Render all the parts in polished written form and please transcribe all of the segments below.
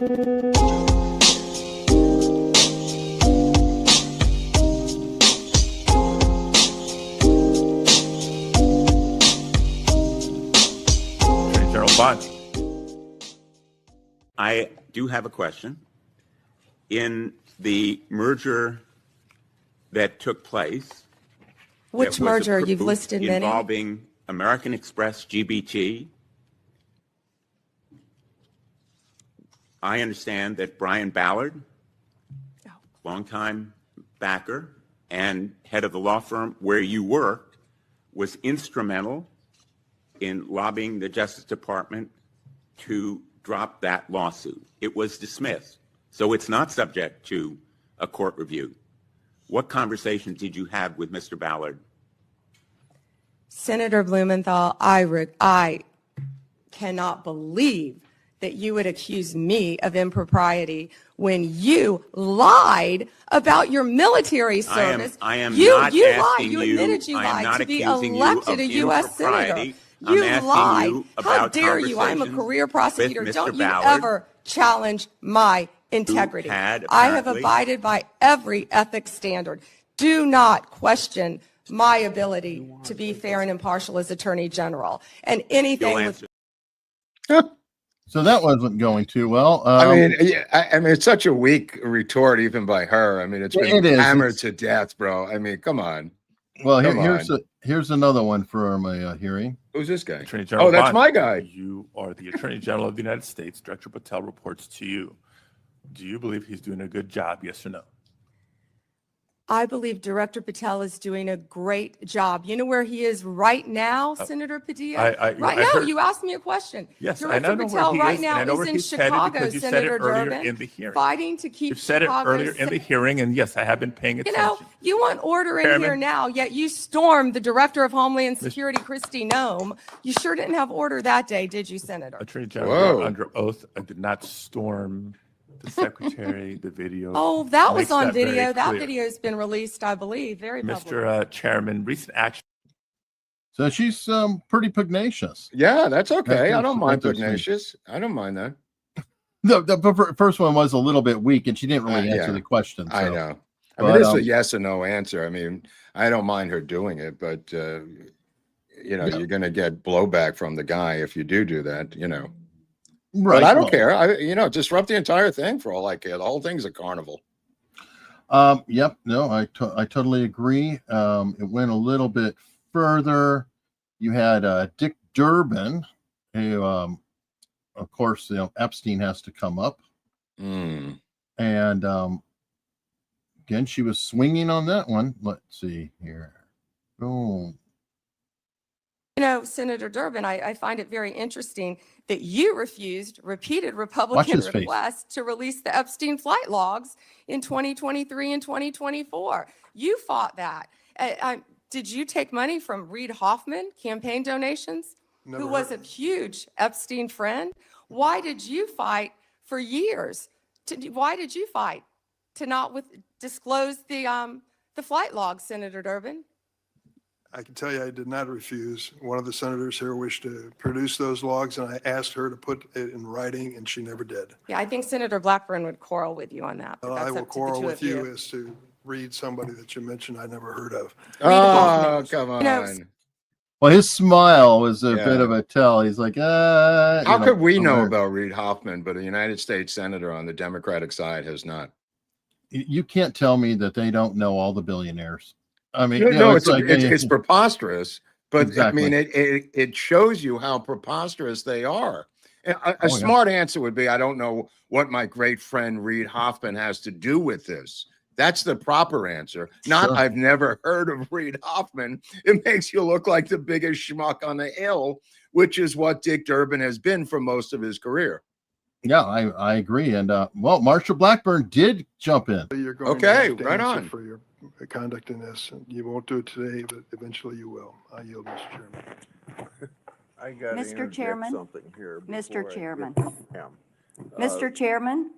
I do have a question. In the merger that took place, which merger? You've listed many. Involving American Express GBT, I understand that Brian Ballard, longtime backer and head of the law firm where you worked, was instrumental in lobbying the Justice Department to drop that lawsuit. It was dismissed, so it's not subject to a court review. What conversations did you have with Mr. Ballard? Senator Blumenthal, I cannot believe that you would accuse me of impropriety when you lied about your military service. I am you not lied. asking You admitted you I am lied not to be accusing elected a you of U.S. senator. impropriety. You I'm asking lied. you How about dare you? I'm a career prosecutor. with Mr. Don't you Ballard, ever challenge my integrity. had I have apparently- abided by every ethics standard. Do not question my ability to be fair and impartial as Attorney General. And anything You'll with answer. So that wasn't going too well. I mean, it's such a weak retort, even by her. I mean, it's been hammered to death, bro. I mean, come on. Well, here's another one from a hearing. Who's this guy? Attorney General that's Bond, my guy. You are the Attorney General of the United States. Director Patel reports to you. Do you believe he's doing a good job, yes or no? I believe Director Patel is doing a great job. You know where he is right now, Senator Padilla? Right now, you asked me a question. Yes, Director I know Patel where he right is, now and I know is where in he's headed Chicago, because you said it Senator earlier Durbin, in the hearing. fighting to keep You said Chicago it earlier in the hearing, and yes, I have been paying attention. You know, you want order in here now, yet you stormed the Director of Homeland Security, Kristi Noem. You sure didn't have order that day, did you, Senator? Attorney General, under oath, I did not storm the secretary, the video. Oh, that was makes on that very video. That clear. video has been released, I believe, very public. Mr. Chairman, recent action. So she's pretty pugnacious. Yeah, that's okay. I That's don't mind interesting. pugnacious. I don't mind that. The first one was a little bit weak, and she didn't really answer yeah. the question. So. I know. I mean, it's a yes or no answer. I mean, I don't mind her doing it, but you know, you're going to get blowback from the guy if you do that. You know. Right. But I don't care. You know, disrupt the entire thing for all I care. The whole thing's a carnival. Yep. No, I totally agree. It went a little bit further. You had Dick Durbin, who, of course, Epstein has to come up. And again, she was swinging on that one. Let's see here. Oh. You know, Senator Durbin, I find it very interesting that you refused repeated Republican requests to release the Epstein flight logs in 2023 and 2024. You fought that. Did you take money from Reid Hoffman, campaign donations, who was a huge Epstein friend? Why did you fight for years? Why did you fight to not disclose the flight logs, Senator Durbin? I can tell you I did not refuse. One of the senators here wished to produce those logs, and I asked her to put it in writing, and she never did. Yeah, I think Senator Blackburn would quarrel with you on that. But I will quarrel with you as to read somebody that you mentioned I never heard of. Oh, come on. Well, his smile was a bit of a tell. He's like, how could we know about Reid Hoffman, but a United States senator on the Democratic side has not? You can't tell me that they don't know all the billionaires. I mean, it's preposterous, but exactly. I mean, it shows you how preposterous they are. A smart answer would be, I don't know what my great friend Reid Hoffman has to do with this. That's the proper answer. Not, I've never heard of Reid Hoffman. It makes you look like the biggest schmuck on the hill, which is what Dick Durbin has been for most of his career. Yeah, I agree. And well, Marshall Blackburn did jump in. You're going to right on. For your conduct in this. You won't do it today, but eventually you will. I yield, Mr. Chairman. I got Mr. Chairman, something here. Mr. Chairman, Mr. Mr. Chairman.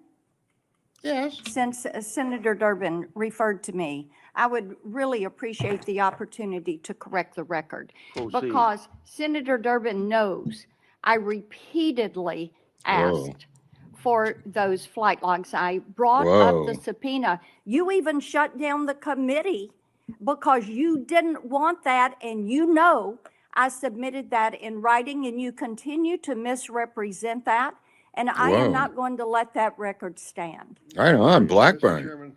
Yes. Since Senator Durbin referred to me, I would really appreciate the opportunity to correct the record. Proceed. Because Senator Durbin knows I repeatedly asked for those flight logs. I brought up the subpoena. You even shut down the committee because you didn't want that, and you know I submitted that in writing, and you continue to misrepresent that, and I am not going to let that record stand. Right on, Mr. Blackburn. Chairman,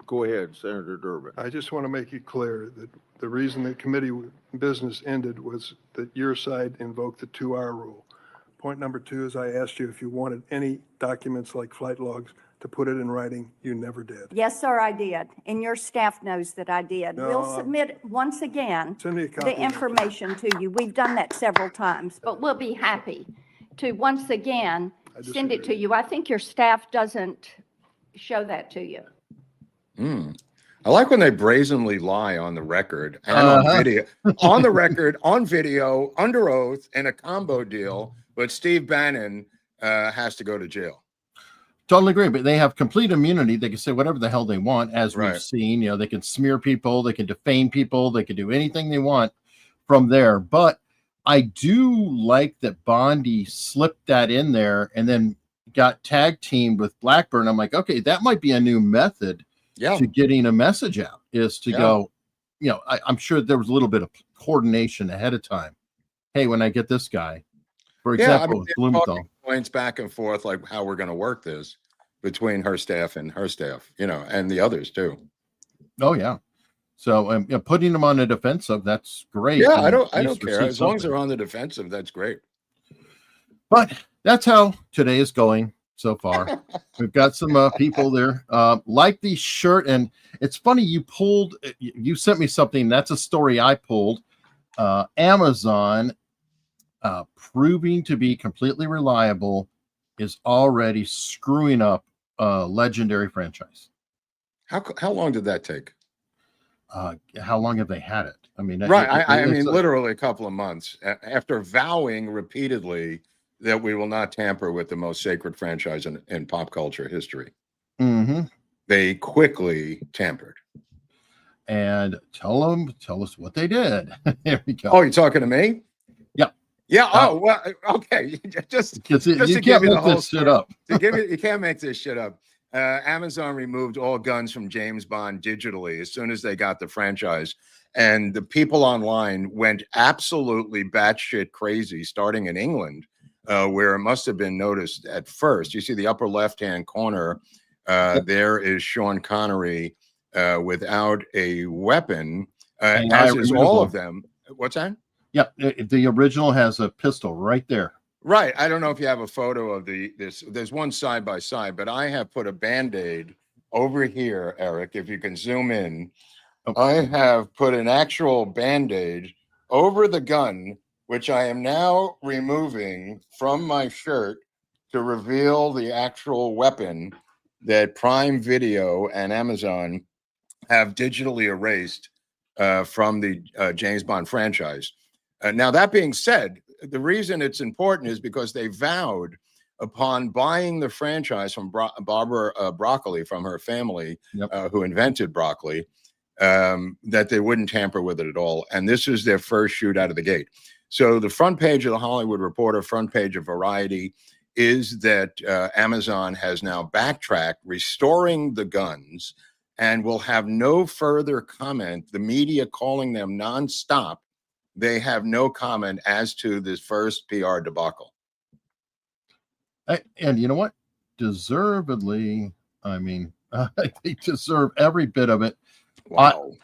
Go ahead, Senator Durbin. I just want to make it clear that the reason the committee business ended was that your side invoked the 2-hour rule. Point number 2 is I asked you if you wanted any documents like flight logs to put it in writing. You never did. Yes, sir, I did, and your staff knows that I did. No, We'll submit, once again, Send me a copy. the information to you. We've done that several times, but we'll be happy to, once again, send it to you. I think your staff doesn't show that to you. I like when they brazenly lie on the record and on video, on the record, on video, under oath, in a combo deal. But Steve Bannon has to go to jail. Totally agree, but they have complete immunity. They can say whatever the hell they want, as Right. we've seen. You know, they can smear people, they can defame people, they can do anything they want from there. But I do like that Bondi slipped that in there and then got tag teamed with Blackburn. I'm like, okay, that might be a new method to getting a message out, is to go, you know, I'm sure there was a little bit of coordination ahead of time. Hey, when I get this guy, for example, with Blumenthal. Points back and forth, like how we're going to work this between her staff and her staff, you know, and the others too. Oh yeah. So you know, putting them on the defensive, that's great. Yeah, And I at don't least care. receive As long as something. they're on the defensive, that's great. But that's how today is going so far. We've got some people there like the shirt, and it's funny you sent me something. That's a story I pulled. Amazon proving to be completely reliable is already screwing up a legendary franchise. How long did that take? How long have they had it? I mean, Right. I mean, literally a couple of months after vowing repeatedly that we will not tamper with the most sacred franchise in pop culture history. Mm-hmm. They quickly tampered. And tell us what they did. There we go. Oh, you're talking to me? Yeah. Yeah. Oh, well, okay. Just You to can't give you the make whole this shit story. up. You can't make this shit up. Amazon removed all guns from James Bond digitally as soon as they got the franchise. And the people online went absolutely batshit crazy, starting in England, where it must have been noticed at first. You see the upper left-hand corner, there is Sean Connery without a weapon, as is all of them. What's that? Yeah, the original has a pistol right there. Right. I don't know if you have a photo of this. There's one side by side, but I have put a Band-Aid over here, Eric, if you can zoom in. I have put an actual Band-Aid over the gun, which I am now removing from my shirt to reveal the actual weapon that Prime Video and Amazon have digitally erased from the James Bond franchise. Now, that being said, the reason it's important is because they vowed upon buying the franchise from Barbara Broccoli, from her family, who invented broccoli, that they wouldn't tamper with it at all. And this is their first shoot out of the gate. So the front page of the Hollywood Reporter, front page of Variety, is that Amazon has now backtracked, restoring the guns, and will have no further comment. The media calling them nonstop. They have no comment as to this first PR debacle. And you know what? Deservedly, I mean, they deserve every bit of it. Wow.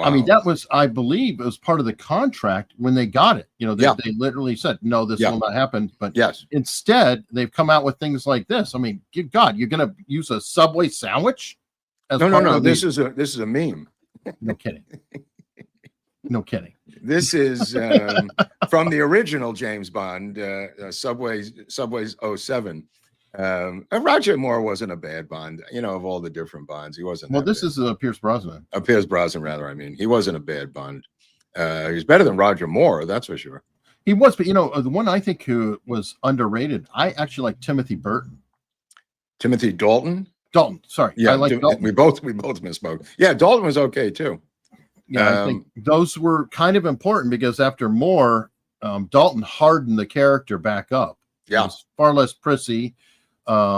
I mean, that was, I believe, it was part of the contract when they got it. You know, they literally said, no, this will not happen. But instead, they've come out with things like this. I mean, good God, you're going to use a Subway sandwich? No. This is a meme. No kidding. No kidding. This is from the original James Bond, Subway's 07. Roger Moore wasn't a bad Bond, you know, of all the different Bonds. He wasn't. Well, this is Pierce Brosnan. Pierce Brosnan, rather. I mean, he wasn't a bad Bond. He's better than Roger Moore, that's for sure. He was, but you know, the one I think who was underrated, I actually like Timothy Burton. Timothy Dalton? Dalton, sorry. Yeah, I like Dalton. We both misspoke. Yeah, Dalton was okay too. Yeah, I think those were kind of important because after Moore, Dalton hardened the character back up. Yeah, he was far less prissy.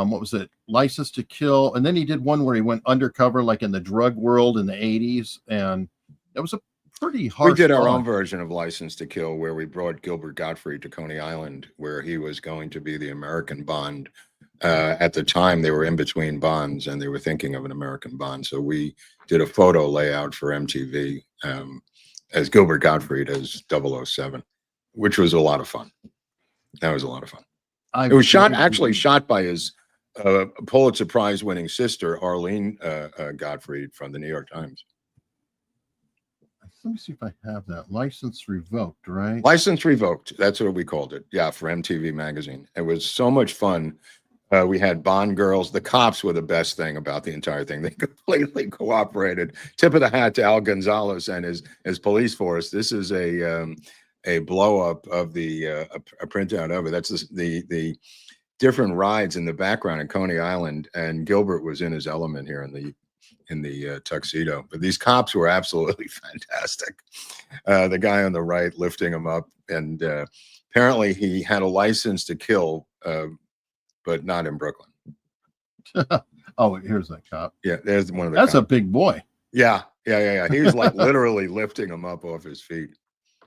what was it? License to Kill. And then he did one where he went undercover, like in the drug world in the 80s. And it was a pretty hard. We did our own version of License to Kill, where we brought Gilbert Gottfried to Coney Island, where he was going to be the American Bond. At the time, they were in between Bonds, and they were thinking of an American Bond. So we did a photo layout for MTV as Gilbert Gottfried as 007, which was a lot of fun. That was a lot of fun. It was actually shot by his Pulitzer Prize winning sister, Arlene Gottfried from the New York Times. Let me see if I have that. License revoked, right? License revoked. That's what we called it. Yeah, for MTV Magazine. It was so much fun. We had Bond girls. The cops were the best thing about the entire thing. They completely cooperated. Tip of the hat to Al Gonzalez and his police force. This is a blow up of the a printout of it. That's the different rides in the background in Coney Island, and Gilbert was in his element here in the tuxedo. But these cops were absolutely fantastic. The guy on the right lifting him up, and apparently he had a license to kill, but not in Brooklyn. Oh, here's that cop. Yeah, there's one of the. That's cops. a big boy. Yeah. He was like literally lifting him up off his feet.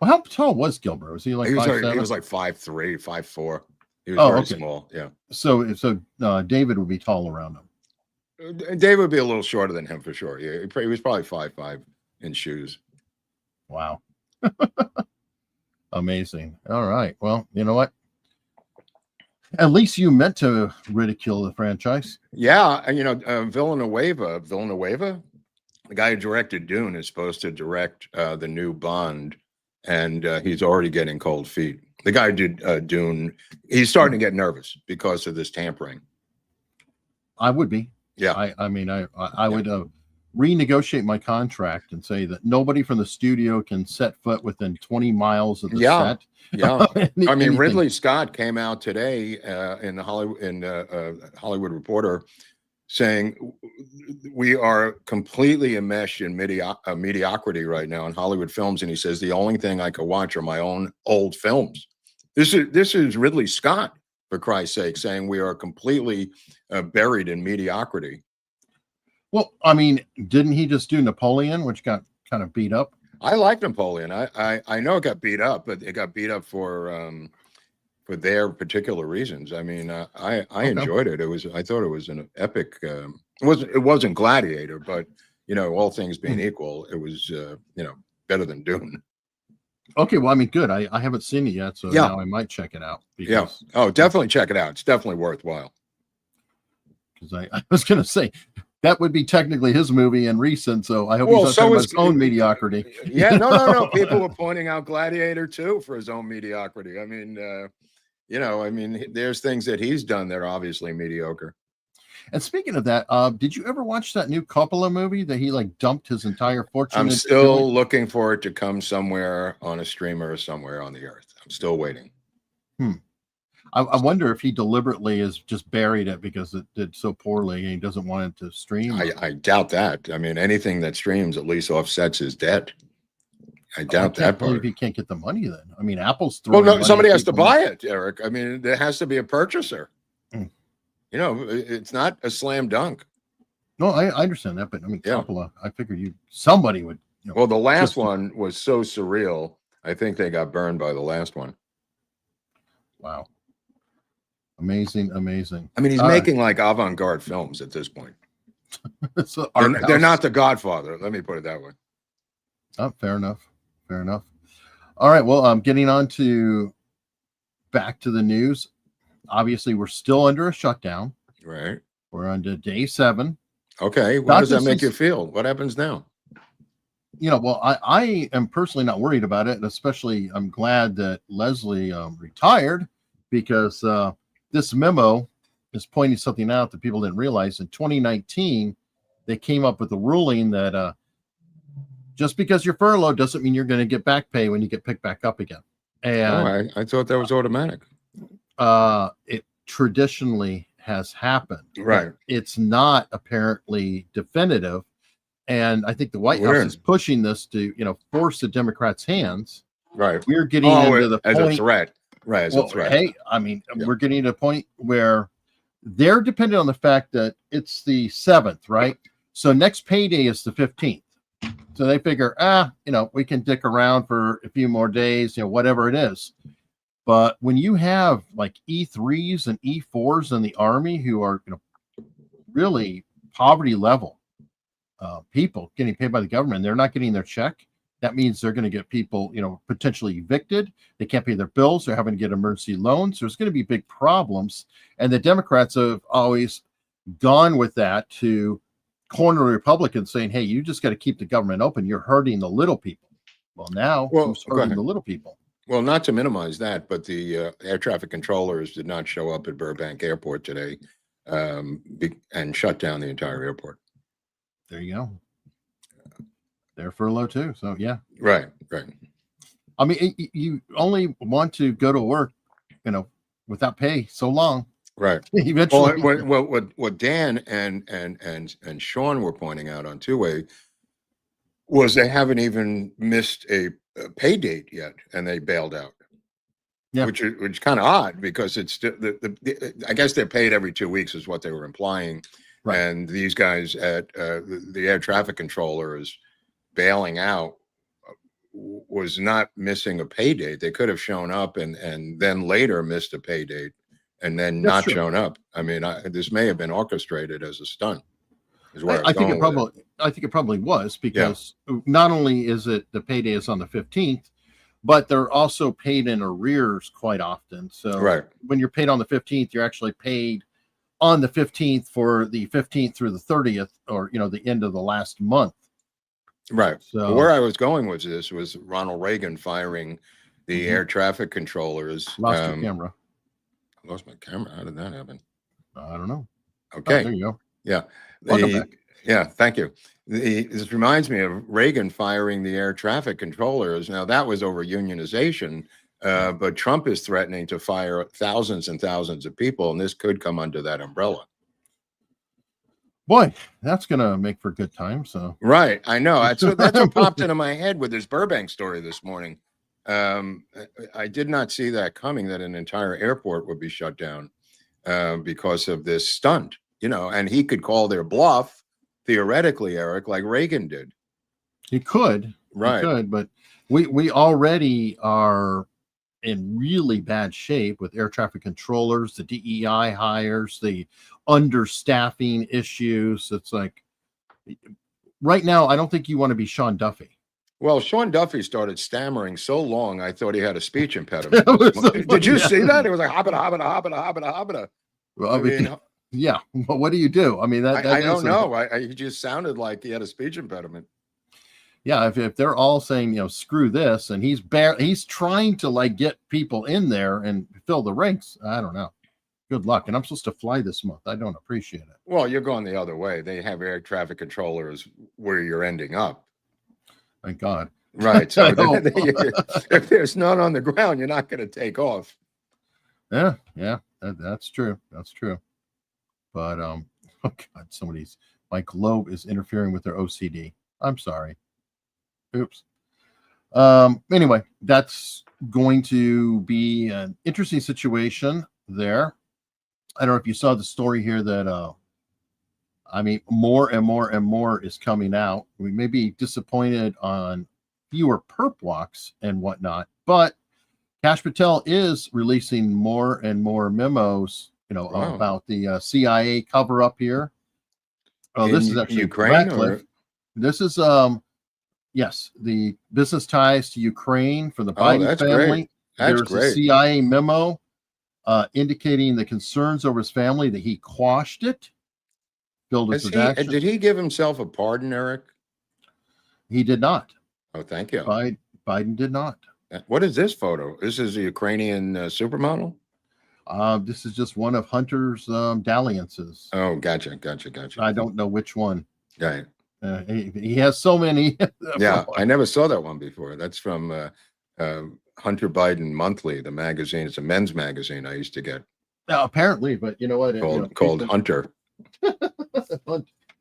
Well, how tall was Gilbert? Was he like 5'7"? He was like 5'3", 5'4". He was very small. Yeah. So David would be tall around him. David would be a little shorter than him for sure. Yeah, he was probably 5'5" in shoes. Wow. Amazing. All right. Well, you know what? At least you meant to ridicule the franchise. Yeah. And, Villanueva, the guy who directed Dune, is supposed to direct the new Bond, and he's already getting cold feet. The guy who did Dune, he's starting to get nervous because of this tampering. I would be. Yeah. I would renegotiate my contract and say that nobody from the studio can set foot within 20 miles of the set. Yeah. I mean, Ridley Scott came out today in the Hollywood Reporter saying we are completely enmeshed in mediocrity right now in Hollywood films. And he says, the only thing I can watch are my own old films. This is Ridley Scott, for Christ's sake, saying we are completely buried in mediocrity. Well, I mean, didn't he just do Napoleon, which got kind of beat up? I like Napoleon. I know it got beat up, but it got beat up for their particular reasons. I mean, I enjoyed it. I thought it was an epic. It wasn't Gladiator, but all things being equal, it was better than Dune. Okay, well, I mean, good. I haven't seen it yet, so now I might check it out. Because, oh, definitely check it out. It's definitely worthwhile. Because I was going to say that would be technically his movie and recent, so I hope he's not talking about his own mediocrity. Yeah, no. People were pointing out Gladiator too for his own mediocrity. I mean, there's things that he's done that are obviously mediocre. And speaking of that, did you ever watch that new Coppola movie that he dumped his entire fortune? I'm still looking for it to come somewhere on a streamer or somewhere on the earth. I'm still waiting. I wonder if he deliberately has just buried it because it did so poorly and he doesn't want it to stream. I doubt that. I mean, anything that streams at least offsets his debt. I doubt that part. He can't get the money then. I mean, Apple's throwing. Well, no, somebody has to buy it, Eric. I mean, there has to be a purchaser. It's not a slam dunk. No, I understand that, but I mean, Coppola, I figured somebody would. Well, the last one was so surreal. I think they got burned by the last one. Wow. Amazing. I mean, he's making like avant-garde films at this point. They're not The Godfather. Let me put it that way. Oh, fair enough. All right. Well, getting on to back to the news. Obviously, we're still under a shutdown. Right. We're on to day 7. Okay. How does that make you feel? What happens now? Well, I am personally not worried about it. And especially, I'm glad that Leslie retired because this memo is pointing something out that people didn't realize. In 2019, they came up with a ruling that just because you're furloughed doesn't mean you're going to get back pay when you get picked back up again. And I thought that was automatic. It traditionally has happened. Right. It's not apparently definitive. And I think the White House is pushing this to, force the Democrats' hands. Right. We're getting into the as point. A threat. Right. As a threat. Hey, I mean, we're getting to a point where they're dependent on the fact that it's the 7th, right? So next payday is the 15th. So they figure, we can dick around for a few more days, whatever it is. But when you have like E3s and E4s in the Army who are, really poverty level people getting paid by the government, they're not getting their check. That means they're going to get people, potentially evicted. They can't pay their bills. They're having to get emergency loans. There's going to be big problems. And the Democrats have always gone with that to corner Republicans, saying, hey, you just got to keep the government open. You're hurting the little people. Well, now who's hurting the little people? Well, not to minimize that, but the air traffic controllers did not show up at Burbank Airport today and shut down the entire airport. There you go. They're furloughed too. So yeah. Right. I mean, you only want to go to work, without pay so long. Right. Eventually. Well, what Dan and Sean were pointing out on two-way was they haven't even missed a pay date yet, and they bailed out. Yeah. Which is kind of odd because it's I guess they're paid every 2 weeks is what they were implying. Right. And these guys at the air traffic controller is bailing out was not missing a pay date. They could have shown up and then later missed a pay date and then not shown up. I mean, this may have been orchestrated as a stunt. I think it probably was, because not only is it the payday is on the 15th, but they're also paid in arrears quite often. So when you're paid on the 15th, you're actually paid on the 15th for the 15th through the 30th, or the end of the last month. Right. So where I was going with this was Ronald Reagan firing the air traffic controllers. Lost your camera. I lost my camera. How did that happen? I don't know. Okay. There you go. Yeah. Welcome back. Yeah. Thank you. This reminds me of Reagan firing the air traffic controllers. Now that was over unionization, but Trump is threatening to fire thousands and thousands of people, and this could come under that umbrella. Boy, that's going to make for good time. So right. I know. That's what popped into my head with this Burbank story this morning. I did not see that coming, that an entire airport would be shut down because of this stunt, and he could call their bluff theoretically, Eric, like Reagan did. He could. Right. He could, but we already are in really bad shape with air traffic controllers, the DEI hires, the understaffing issues. It's like right now, I don't think you want to be Sean Duffy. Well, Sean Duffy started stammering so long, I thought he had a speech impediment. Did you see that? It was like hobbita, hobbita, hobbita, hobbita, hobbita. Well, I mean, yeah. Well, what do you do? I mean, that I don't know. He just sounded like he had a speech impediment. Yeah, if they're all saying, screw this, and he's trying to get people in there and fill the ranks, I don't know. Good luck. And I'm supposed to fly this month. I don't appreciate it. Well, you're going the other way. They have air traffic controllers where you're ending up. Thank God. Right. So if there's none on the ground, you're not going to take off. Yeah, that's true. That's true. But oh God, my globe is interfering with their OCD. I'm sorry. Oops. Anyway, that's going to be an interesting situation there. I don't know if you saw the story here that more and more and more is coming out. We may be disappointed on fewer perp walks and whatnot, but Kash Patel is releasing more and more memos, about the CIA cover up here. Oh, this is actually Ukraine. This is yes, the business ties to Ukraine for the Biden family. Great. There's a CIA memo indicating the concerns over his family, that he quashed it. Did he give himself a pardon, Eric? He did not. Oh, thank you. Biden did not. What is this photo? This is a Ukrainian supermodel? This is just one of Hunter's dalliances. Oh, gotcha. I don't know which one. Right. He has so many. Yeah, I never saw that one before. That's from Hunter Biden Monthly, the magazine. It's a men's magazine I used to get. Apparently, but you know what? Called Hunter.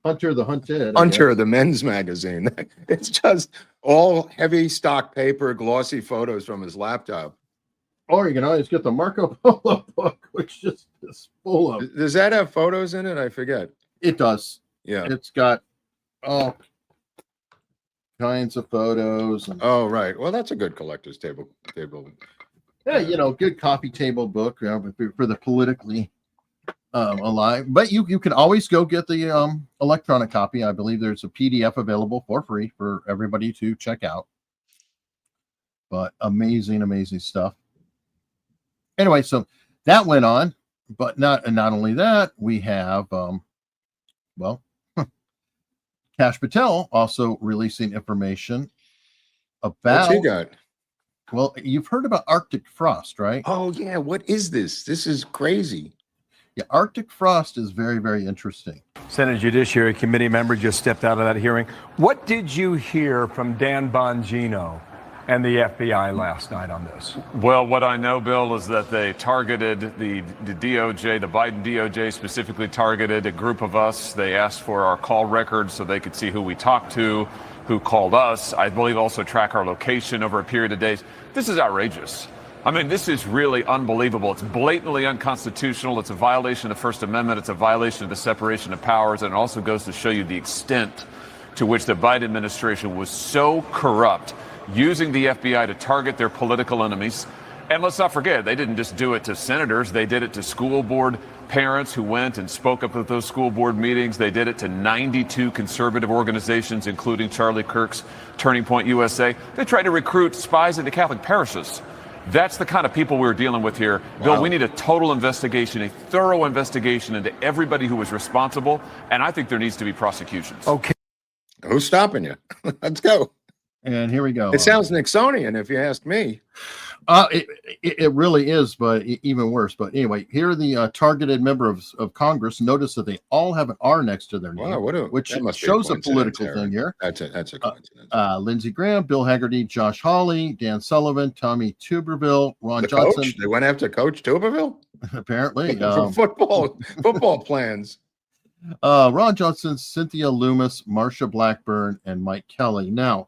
Hunter the Hunted. Hunter, the men's magazine. It's just all heavy stock paper, glossy photos from his laptop. Or you can always get the Marco Polo book, which just is full of. Does that have photos in it? I forget. It does. Yeah. It's got all kinds of photos. And, Oh, right. Well, that's a good collector's table. yeah, good coffee table book for the politically alive. But you can always go get the electronic copy. I believe there's a PDF available for free for everybody to check out. But amazing stuff. Anyway, so that went on, but not only that, we have Kash Patel also releasing information about. What's he got? Well, you've heard about Arctic frost, right? Oh yeah, what is this? This is crazy. Yeah, Arctic frost is very interesting. Senate Judiciary Committee member just stepped out of that hearing. What did you hear from Dan Bongino and the FBI last night on this? Well, what I know, Bill, is that they targeted the DOJ, the Biden DOJ specifically targeted a group of us. They asked for our call records so they could see who we talked to, who called us. I believe also track our location over a period of days. This is outrageous. I mean, this is really unbelievable. It's blatantly unconstitutional. It's a violation of the First Amendment. It's a violation of the separation of powers. And it also goes to show you the extent to which the Biden administration was so corrupt, using the FBI to target their political enemies. And let's not forget, they didn't just do it to senators. They did it to school board parents who went and spoke up at those school board meetings. They did it to 92 conservative organizations, including Charlie Kirk's Turning Point USA. They tried to recruit spies into Catholic parishes. That's the kind of people we're dealing with here. Bill, Wow. we need a total investigation, a thorough investigation into everybody who was responsible. And I think there needs to be prosecutions. Okay. Who's stopping you? Let's go. And here we go. It sounds Nixonian, if you ask me. It really is, but even worse. But anyway, here are the targeted members of Congress. Notice that they all have an R next to their name, Wow, which that must be shows a coincidence, political Aaron. thing here. That's a coincidence. Lindsey Graham, Bill Hagerty, Josh Hawley, Dan Sullivan, Tommy Tuberville, Ron The Johnson. coach? They went after Coach Tuberville? Apparently, For football plans. Ron Johnson, Cynthia Loomis, Marsha Blackburn, and Mike Kelly. Now,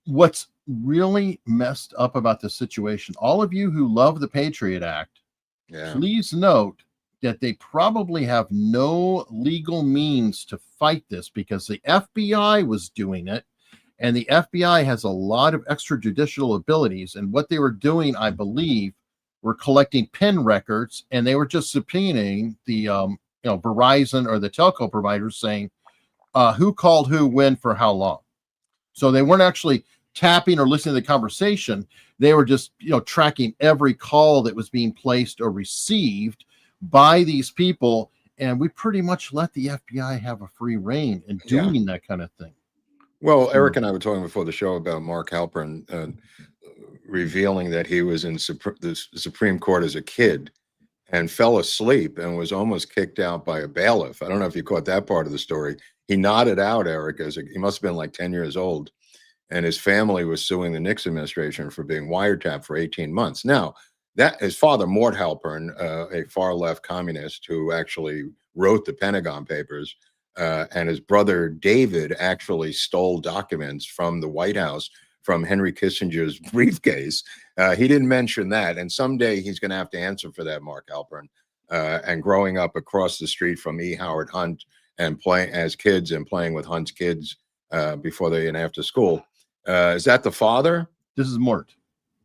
what's really messed up about this situation, all of you who love the Patriot Act, Yeah. please note that they probably have no legal means to fight this because the FBI was doing it, and the FBI has a lot of extrajudicial abilities. And what they were doing, I believe, were collecting PIN records, and they were just subpoenaing the Verizon or the telco providers, saying who called who, when, for how long. So they weren't actually tapping or listening to the conversation. They were just tracking every call that was being placed or received by these people, and we pretty much let the FBI have a free reign in doing that kind of thing. Well, Eric and I were talking before the show about Mark Halpern revealing that he was in the Supreme Court as a kid and fell asleep and was almost kicked out by a bailiff. I don't know if you caught that part of the story. He nodded out, Eric, he must have been like 10 years old. And his family was suing the Nixon administration for being wiretapped for 18 months. Now, that his father, Mort Halpern, a far-left communist who actually wrote the Pentagon Papers, and his brother David actually stole documents from the White House from Henry Kissinger's briefcase. He didn't mention that. And someday he's going to have to answer for that, Mark Halpern. And growing up across the street from E. Howard Hunt and playing as kids and playing with Hunt's kids before they and after school. Is that the father? This is Mort.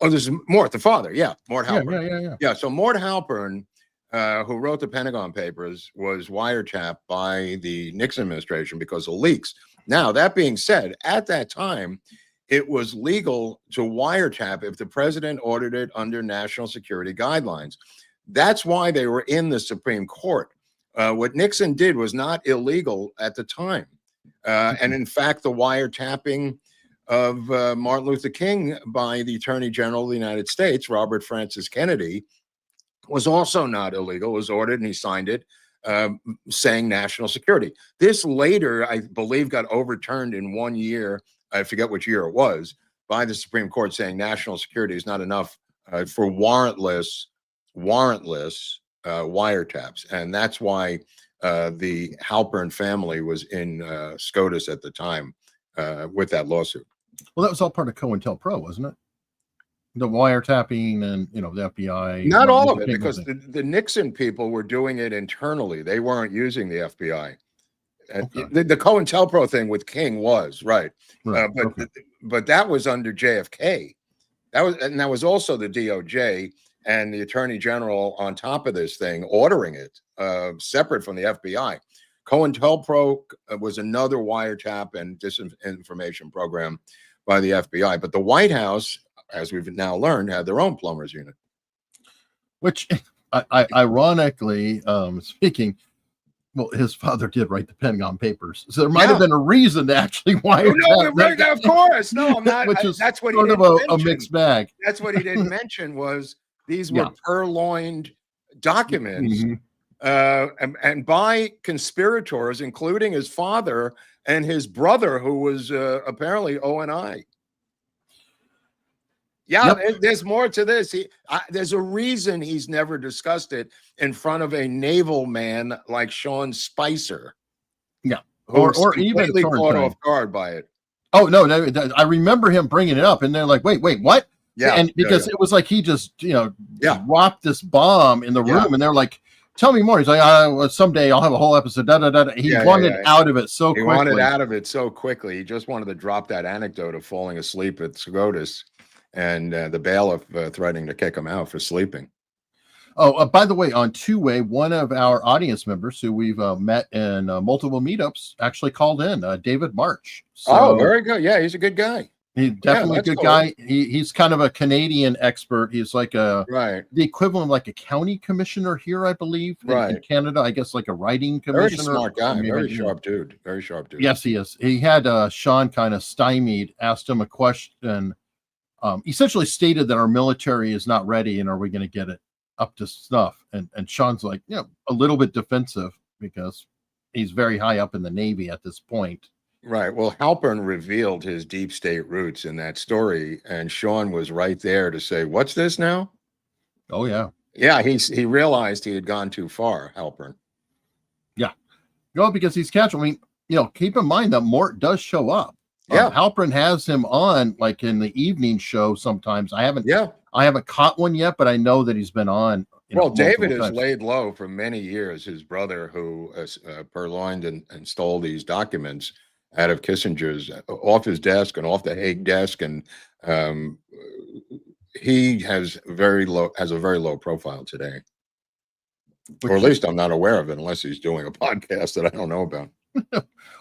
Oh, this is Mort, the father. Yeah, Mort Halpern. Yeah. So Mort Halpern, who wrote the Pentagon Papers, was wiretapped by the Nixon administration because of leaks. Now, that being said, at that time, it was legal to wiretap if the president ordered it under national security guidelines. That's why they were in the Supreme Court. What Nixon did was not illegal at the time. And in fact, the wiretapping of Martin Luther King by the Attorney General of the United States, Robert Francis Kennedy, was also not illegal. It was ordered and he signed it, saying national security. This later, I believe, got overturned in 1 year. I forget which year it was, by the Supreme Court, saying national security is not enough for warrantless wiretaps. And that's why the Halpern family was in SCOTUS at the time with that lawsuit. Well, that was all part of COINTELPRO, wasn't it? the wiretapping and, you know, the FBI. Not all of it, King because thing. the Nixon people were doing it internally. They weren't using the FBI. Okay. The COINTELPRO thing with King was right, Right, but that was under JFK. That was also the DOJ and the Attorney General on top of this thing ordering it, separate from the FBI. COINTELPRO was another wiretap and disinformation program by the FBI, but the White House, as we've now learned, had their own plumbers unit. Which, ironically speaking, well, his father did write the Pentagon Papers, so there might have been a reason to actually wire. Of course, no, I'm not. Which is that's what sort he of didn't a mixed bag. That's what he didn't mention was these were purloined documents, and by conspirators, including his father and his brother, who was apparently ONI. Yeah, there's more to this. There's a reason he's never discussed it in front of a naval man like Sean Spicer. Yeah, or even caught off guard by it. Oh no, I remember him bringing it up, and they're like, "Wait, what?" Yeah, and because it was like he just dropped this bomb in the room, and they're like, "Tell me more." He's like, "Someday I'll have a whole episode." He wanted out of it so quickly. He wanted out of it so quickly. He just wanted to drop that anecdote of falling asleep at SCOTUS. And the bailiff threatening to kick him out for sleeping. Oh, by the way, on two-way, one of our audience members who we've met in multiple meetups actually called in, David March. So, very good. Yeah, he's a good guy. He's definitely a good guy. He's kind of a Canadian expert. He's like the equivalent of like a county commissioner here, I believe, in Canada. I guess like a writing commissioner. Very smart guy. Very sharp dude. Very sharp dude. Yes, he is. He had Sean kind of stymied, asked him a question. Essentially stated that our military is not ready and are we going to get it up to snuff? And Sean's like, a little bit defensive because he's very high up in the Navy at this point. Right. Well, Halpern revealed his deep state roots in that story, and Sean was right there to say, "What's this now?" Oh yeah. Yeah, he realized he had gone too far, Halpern. Yeah. Because he's casual. I mean, keep in mind that Mort does show up. Yeah, Halpern has him on like in the evening show sometimes. I haven't caught one yet, but I know that he's been on. Well, David has laid low for many years. His brother, who purloined and stole these documents out of Kissinger's off his desk and off the Hague desk, and he has a very low profile today. Or at least I'm not aware of it, unless he's doing a podcast that I don't know about.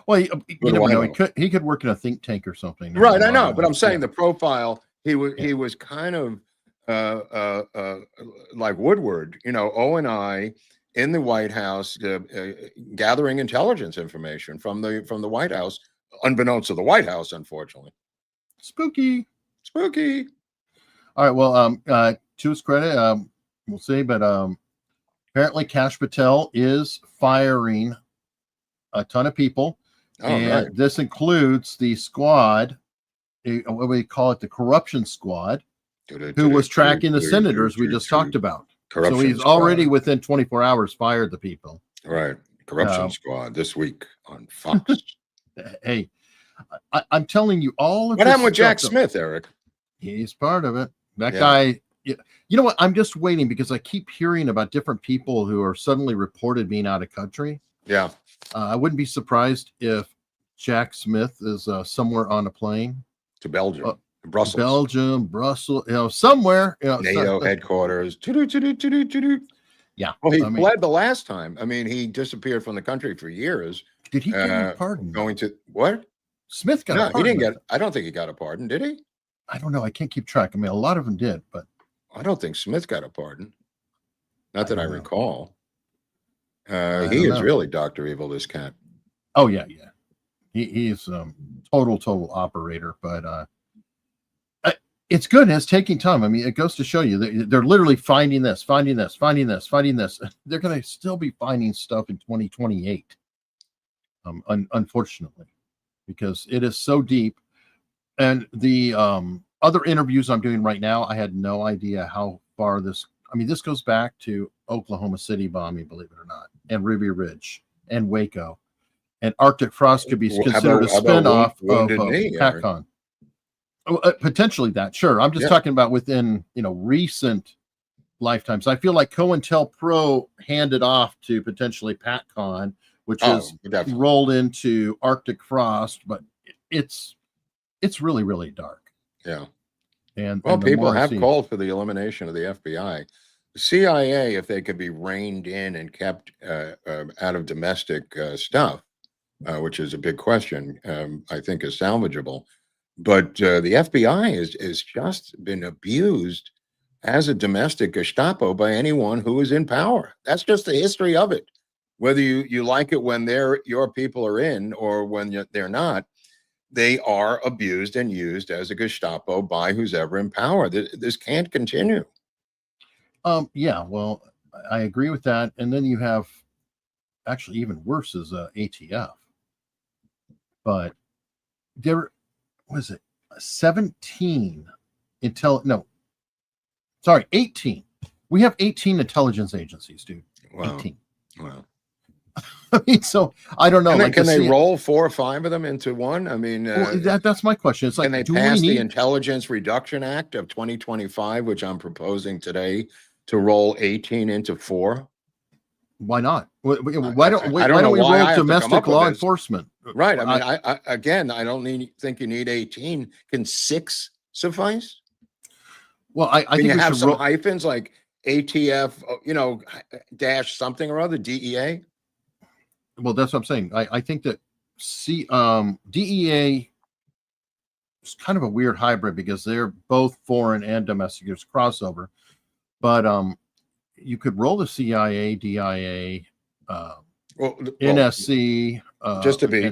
Well, you never know. He could work in a think tank or something. Right, I know, but I'm saying the profile. He was kind of like Woodward, ONI in the White House, gathering intelligence information from the White House, unbeknownst to the White House, unfortunately. Spooky. All right. Well, to his credit, we'll see, but apparently Kash Patel is firing a ton of people. This includes the squad, what we call it, the corruption squad, who was tracking the senators we just talked about. So he's already within 24 hours fired the people. Right. Corruption squad this week on Fox. Hey, I'm telling you all of what happened with Jack Smith, Eric? He's part of it. That guy. You know what? I'm just waiting because I keep hearing about different people who are suddenly reported being out of country. Yeah. I wouldn't be surprised if Jack Smith is somewhere on a plane to Belgium, Brussels. Somewhere. NATO headquarters. Yeah. Well, he fled the last time. I mean, he disappeared from the country for years. Did he get a pardon? Going to what? Smith got a pardon. He didn't get. I don't think he got a pardon. Did he? I don't know. I can't keep track. I mean, a lot of them did, but I don't think Smith got a pardon. Not that I recall. He is really Dr. Evil, this cat. Oh yeah. He's total operator, but it's good. It's taking time. I mean, it goes to show you they're literally finding this. They're going to still be finding stuff in 2028. Unfortunately, because it is so deep. And the other interviews I'm doing right now, I had no idea how far this. I mean, this goes back to Oklahoma City bombing, believe it or not, and Ruby Ridge and Waco, and Arctic Frost could be considered a spinoff of PACON. Potentially that, sure. I'm just talking about within, recent lifetimes. I feel like COINTELPRO handed off to potentially PatCon, which is definitely rolled into Arctic Frost, but it's really, really dark. Yeah. And well, and the people more I have see- called for the elimination of the FBI. The CIA, if they could be reined in and kept out of domestic stuff, which is a big question, I think is salvageable. But the FBI is just been abused as a domestic Gestapo by anyone who is in power. That's just the history of it. Whether you like it when your people are in or when they're not, they are abused and used as a Gestapo by who's ever in power. This can't continue. Yeah, well, I agree with that. And then you have actually even worse is ATF. But there was it 17 18. We have 18 intelligence agencies, dude. Wow. 18. Wow. I mean, so I don't know. Can they roll 4 or 5 of them into one? I mean, that's my question. It's like, can they pass the Intelligence Reduction Act of 2025, which I'm proposing today, to roll 18 into 4? Why not? Why don't we roll domestic law enforcement? Right. I mean, I don't think you need 18. Can 6 suffice? Well, I think you have some hyphens like ATF, dash something or other, DEA. Well, that's what I'm saying. I think that DEA is kind of a weird hybrid because they're both foreign and domestic. There's crossover, but you could roll the CIA, DIA, NSC. Just to be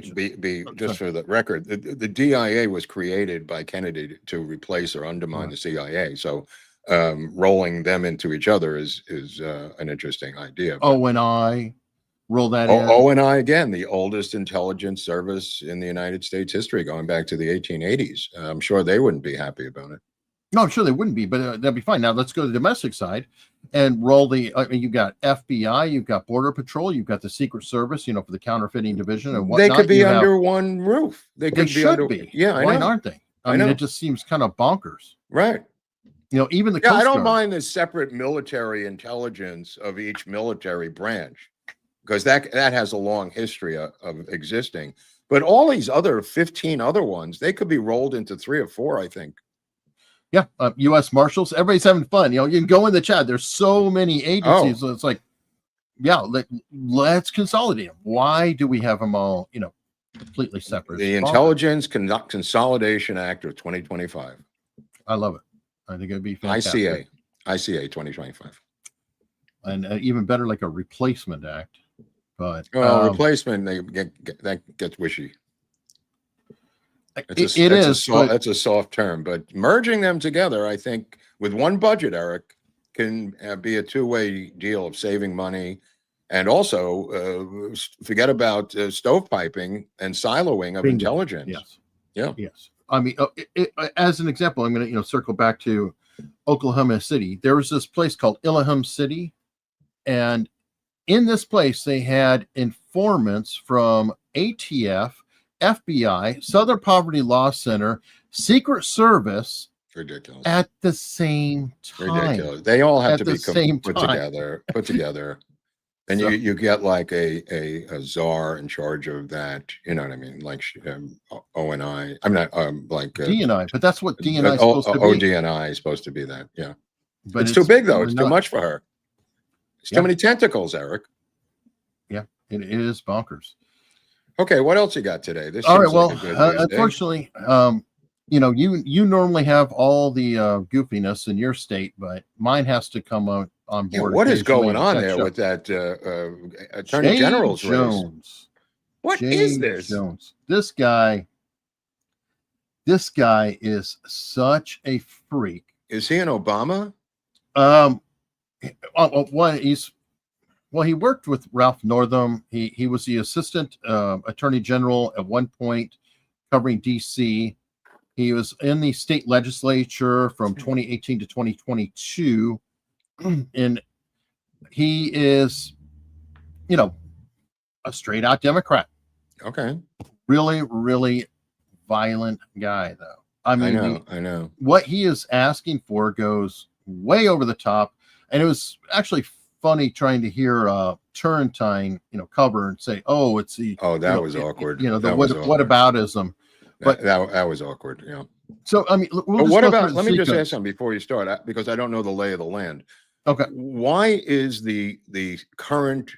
just for the record, the DIA was created by Kennedy to replace or undermine the CIA. So rolling them into each other is an interesting idea. ONI, roll that in. ONI, again, the oldest intelligence service in the United States history, going back to the 1880s. I'm sure they wouldn't be happy about it. No, I'm sure they wouldn't be, but that'd be fine. Now let's go to the domestic side and roll you've got FBI, you've got Border Patrol, you've got the Secret Service, for the counterfeiding division and whatnot. They could be under one roof. They should be. Yeah, why aren't they? I mean, it just seems kind of bonkers. Right. Even the Coast I don't Guard. mind the separate military intelligence of each military branch, because that has a long history of existing. But all these other 15 other ones, they could be rolled into 3 or 4, I think. Yeah, U.S. Marshals. Everybody's having fun. You can go in the chat. There's so many agencies. So it's like, let's consolidate them. Why do we have them all, completely separate? The Intelligence Consolidation Act of 2025. I love it. I think it'd be fantastic. ICA 2025. And even better, like a replacement act. But replacement, that gets wishy. That's a soft term, but merging them together, I think, with one budget, Eric, can be a two-way deal of saving money, and also forget about stovepiping and siloing of intelligence. Yes. Yeah. Yes. I mean, as an example, I'm going to circle back to Oklahoma City. There was this place called Illaham City, and in this place they had informants from ATF, FBI, Southern Poverty Law Center, Secret Service. Ridiculous. At the same time. Ridiculous. They all have to be put together. And so, you get like a czar in charge of that. You know what I mean? Like ONI. I'm not like DNI, but that's what DNI is supposed to be. DNI is supposed to be that. Yeah. But it's too big though. It's too much for her. It's too many tentacles, Eric. Yeah, it is bonkers. Okay, what else you got today? This all right. Well, unfortunately, you normally have all the goofiness in your state, but mine has to come on board. Yeah, what is going on there with that Attorney General's Jones? Race? What is this? Jones. This guy is such a freak. Is he an Obama? He worked with Ralph Northam. He was the assistant attorney general at one point covering DC. He was in the state legislature from 2018 to 2022. And he is, a straight out Democrat. Okay. Really, really violent guy, though. I mean, I know. What he is asking for goes way over the top. And it was actually funny trying to hear Turrentine, cover and say, "Oh, it's the." Oh, that was awkward. The that was whataboutism. But that was awkward. Yeah. So I mean, but what about? Let me just ask something before you start, because I don't know the lay of the land. Okay. Why is the current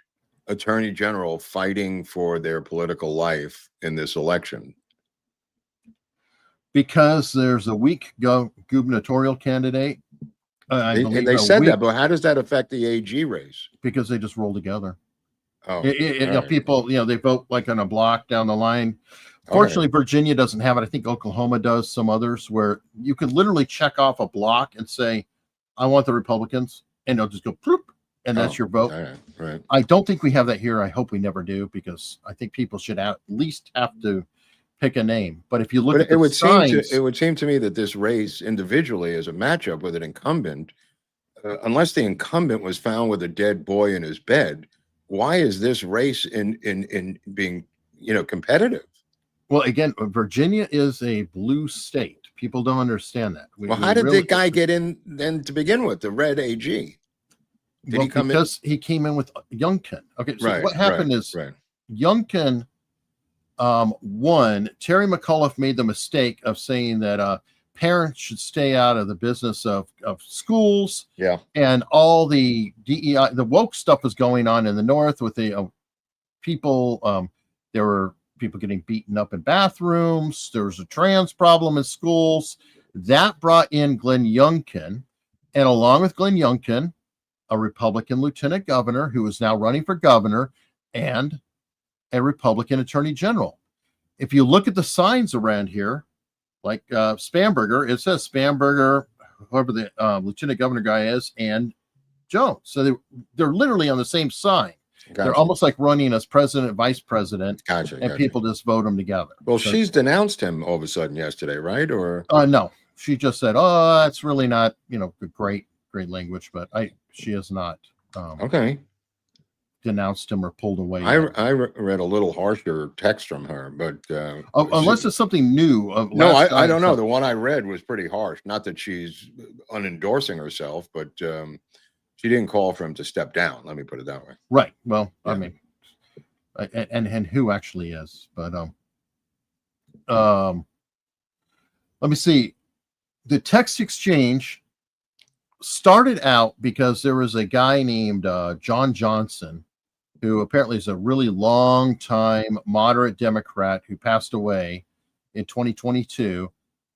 attorney general fighting for their political life in this election? Because there's a weak gubernatorial candidate. They said that, but how does that affect the AG race? Because they just roll together. Oh, people, they vote like on a block down the line. Fortunately, Virginia doesn't have it. I think Oklahoma does, some others, where you could literally check off a block and say, "I want the Republicans," and they'll just go ploop, and that's your vote. Right. I don't think we have that here. I hope we never do, because I think people should at least have to pick a name. But if you look at the signs, it would seem to me that this race individually is a matchup with an incumbent. Unless the incumbent was found with a dead boy in his bed, why is this race in being competitive? Well, again, Virginia is a blue state. People don't understand that. How did the guy get in then to begin with, the red AG? Did he come because he came in with Youngkin. Okay, so what happened is Youngkin won. Terry McAuliffe made the mistake of saying that parents should stay out of the business of schools. Yeah. And all the DEI, the woke stuff was going on in the North with the people. There were people getting beaten up in bathrooms. There was a trans problem in schools. That brought in Glenn Youngkin. And along with Glenn Youngkin, a Republican lieutenant governor who is now running for governor, and a Republican attorney general. If you look at the signs around here, like Spamberger, it says Spamberger, whoever the lieutenant governor guy is, and Jones. So they're literally on the same sign. Gotcha. They're almost like running as president, vice president, and people just vote them together. Well, so, she's denounced him all of a sudden yesterday, right? Or no, she just said, "Oh, that's really not, great language," but she has not. Denounced him or pulled away. I read a little harsher text from her, but unless it's something new. No, I don't know. The one I read was pretty harsh. Not that she's unendorsing herself, but she didn't call for him to step down. Let me put it that way. Right. Well, yeah. I mean, and who actually is, but let me see. The text exchange started out because there was a guy named John Johnson, who apparently is a really long time moderate Democrat who passed away in 2022.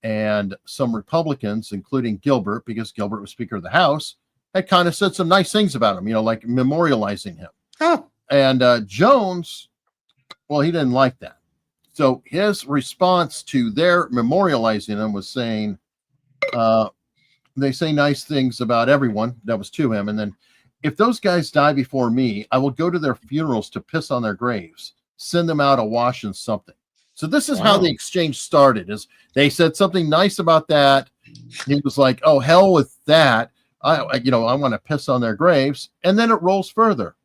And some Republicans, including Gilbert, because Gilbert was Speaker of the House, had kind of said some nice things about him, like memorializing him. Huh. And Jones, well, he didn't like that. So his response to their memorializing him was saying, they say nice things about everyone. That was to him. And then, if those guys die before me, I will go to their funerals to piss on their graves, send them out awash in something. So this is how the exchange started. Is they said something nice about that. He was like, "Oh, hell with that. I want to piss on their graves." And then it rolls further.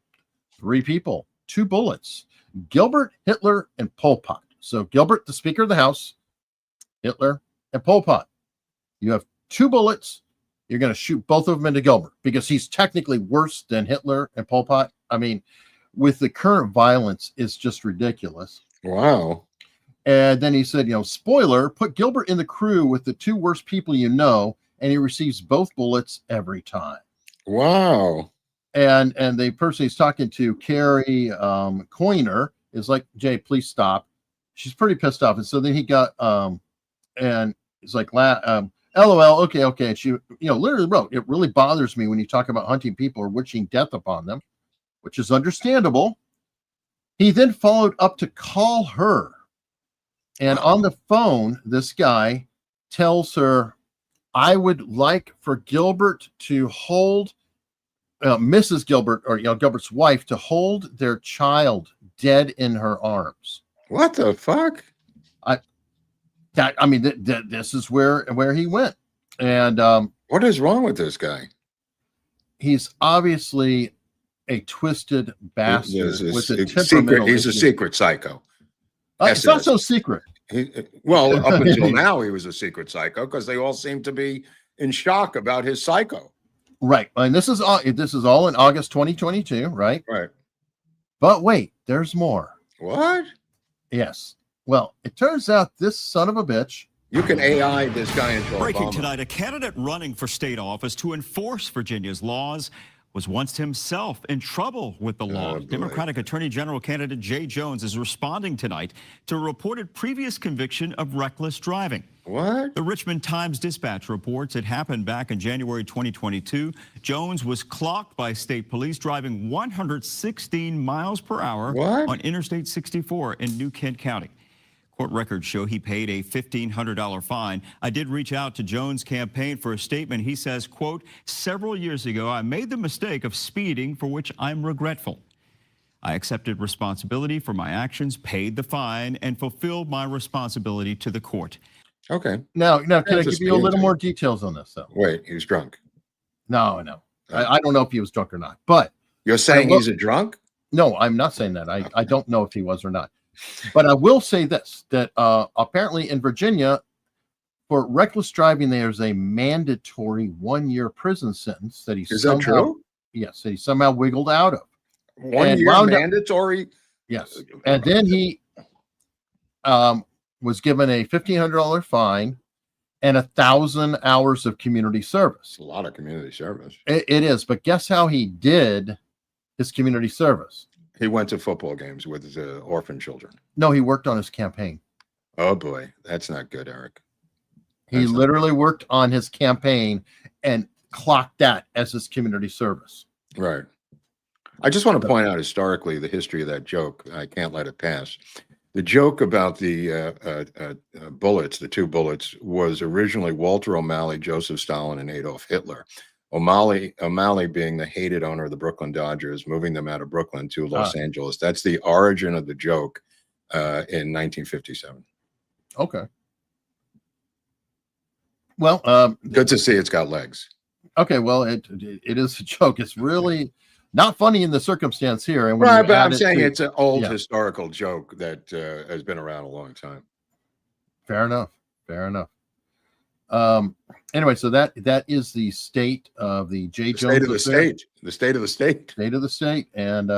3 people, 2 bullets: Gilbert, Hitler, and Pol Pot. So Gilbert, the Speaker of the House, Hitler, and Pol Pot. You have 2 bullets. You're going to shoot both of them into Gilbert because he's technically worse than Hitler and Pol Pot. I mean, with the current violence, it's just ridiculous. Wow. And then he said, spoiler, put Gilbert in the crew with the 2 worst people and he receives both bullets every time. Wow. And the person he's talking to, Carrie Coiner, is like, "Jay, please stop." She's pretty pissed off. And so then he got, and he's like, "LOL, okay." And she, literally wrote, "It really bothers me when you talk about hunting people or wishing death upon them," which is understandable. He then followed up to call her. And on the phone, this guy tells her, "I would like for Gilbert to hold, Mrs. Gilbert, or Gilbert's wife, to hold their child dead in her arms." What the fuck? This is where he went. And what is wrong with this guy? He's obviously a twisted bastard with a secret. He's a secret psycho. It's not so secret. Well, up until now, he was a secret psycho because they all seem to be in shock about his psycho. Right. And this is all in August 2022, right? Right. But wait, there's more. What? Yes. Well, it turns out this son of a bitch. You can AI this guy into Breaking Obama. tonight, a candidate running for state office to enforce Virginia's laws was once himself in trouble with the law. Democratic Attorney General candidate Jay Jones is responding tonight to a reported previous conviction of reckless driving. What? The Richmond Times-Dispatch reports it happened back in January 2022. Jones was clocked by state police driving 116 miles per hour on Interstate 64 in New Kent County. Court records show he paid a $1,500 fine. I did reach out to Jones' campaign for a statement. He says, quote, "Several years ago, I made the mistake of speeding, for which I'm regretful. I accepted responsibility for my actions, paid the fine, and fulfilled my responsibility to the court." Okay. Now, can I give you a little more details on this, though? Wait, he was drunk. No. I don't know if he was drunk or not, but you're saying he's a drunk? No, I'm not saying that. I don't know if he was or not. But I will say this, that apparently in Virginia, for reckless driving, there's a mandatory 1-year prison sentence that he that true? Yes, that he somehow wiggled out of. 1 year mandatory? Yes. And then he was given a $1,500 fine and 1,000 hours of community service. A lot of community service. It is. But guess how he did his community service? He went to football games with his orphan children. No, he worked on his campaign. Oh, boy. That's not good, Eric. He literally worked on his campaign and clocked that as his community service. Right. I just want to point out historically the history of that joke. I can't let it pass. The joke about the bullets, the 2 bullets, was originally Walter O'Malley, Joseph Stalin, and Adolf Hitler. O'Malley being the hated owner of the Brooklyn Dodgers, moving them out of Brooklyn to Los Angeles. That's the origin of the joke in 1957. Okay. Well, good to see it's got legs. Okay, well, it is a joke. It's really not funny in the circumstance here. And right, but I'm saying it's an old historical joke that has been around a long time. Fair enough. Anyway, so that is the state of the J. Jones state of the state. The state of the state. State of the state. And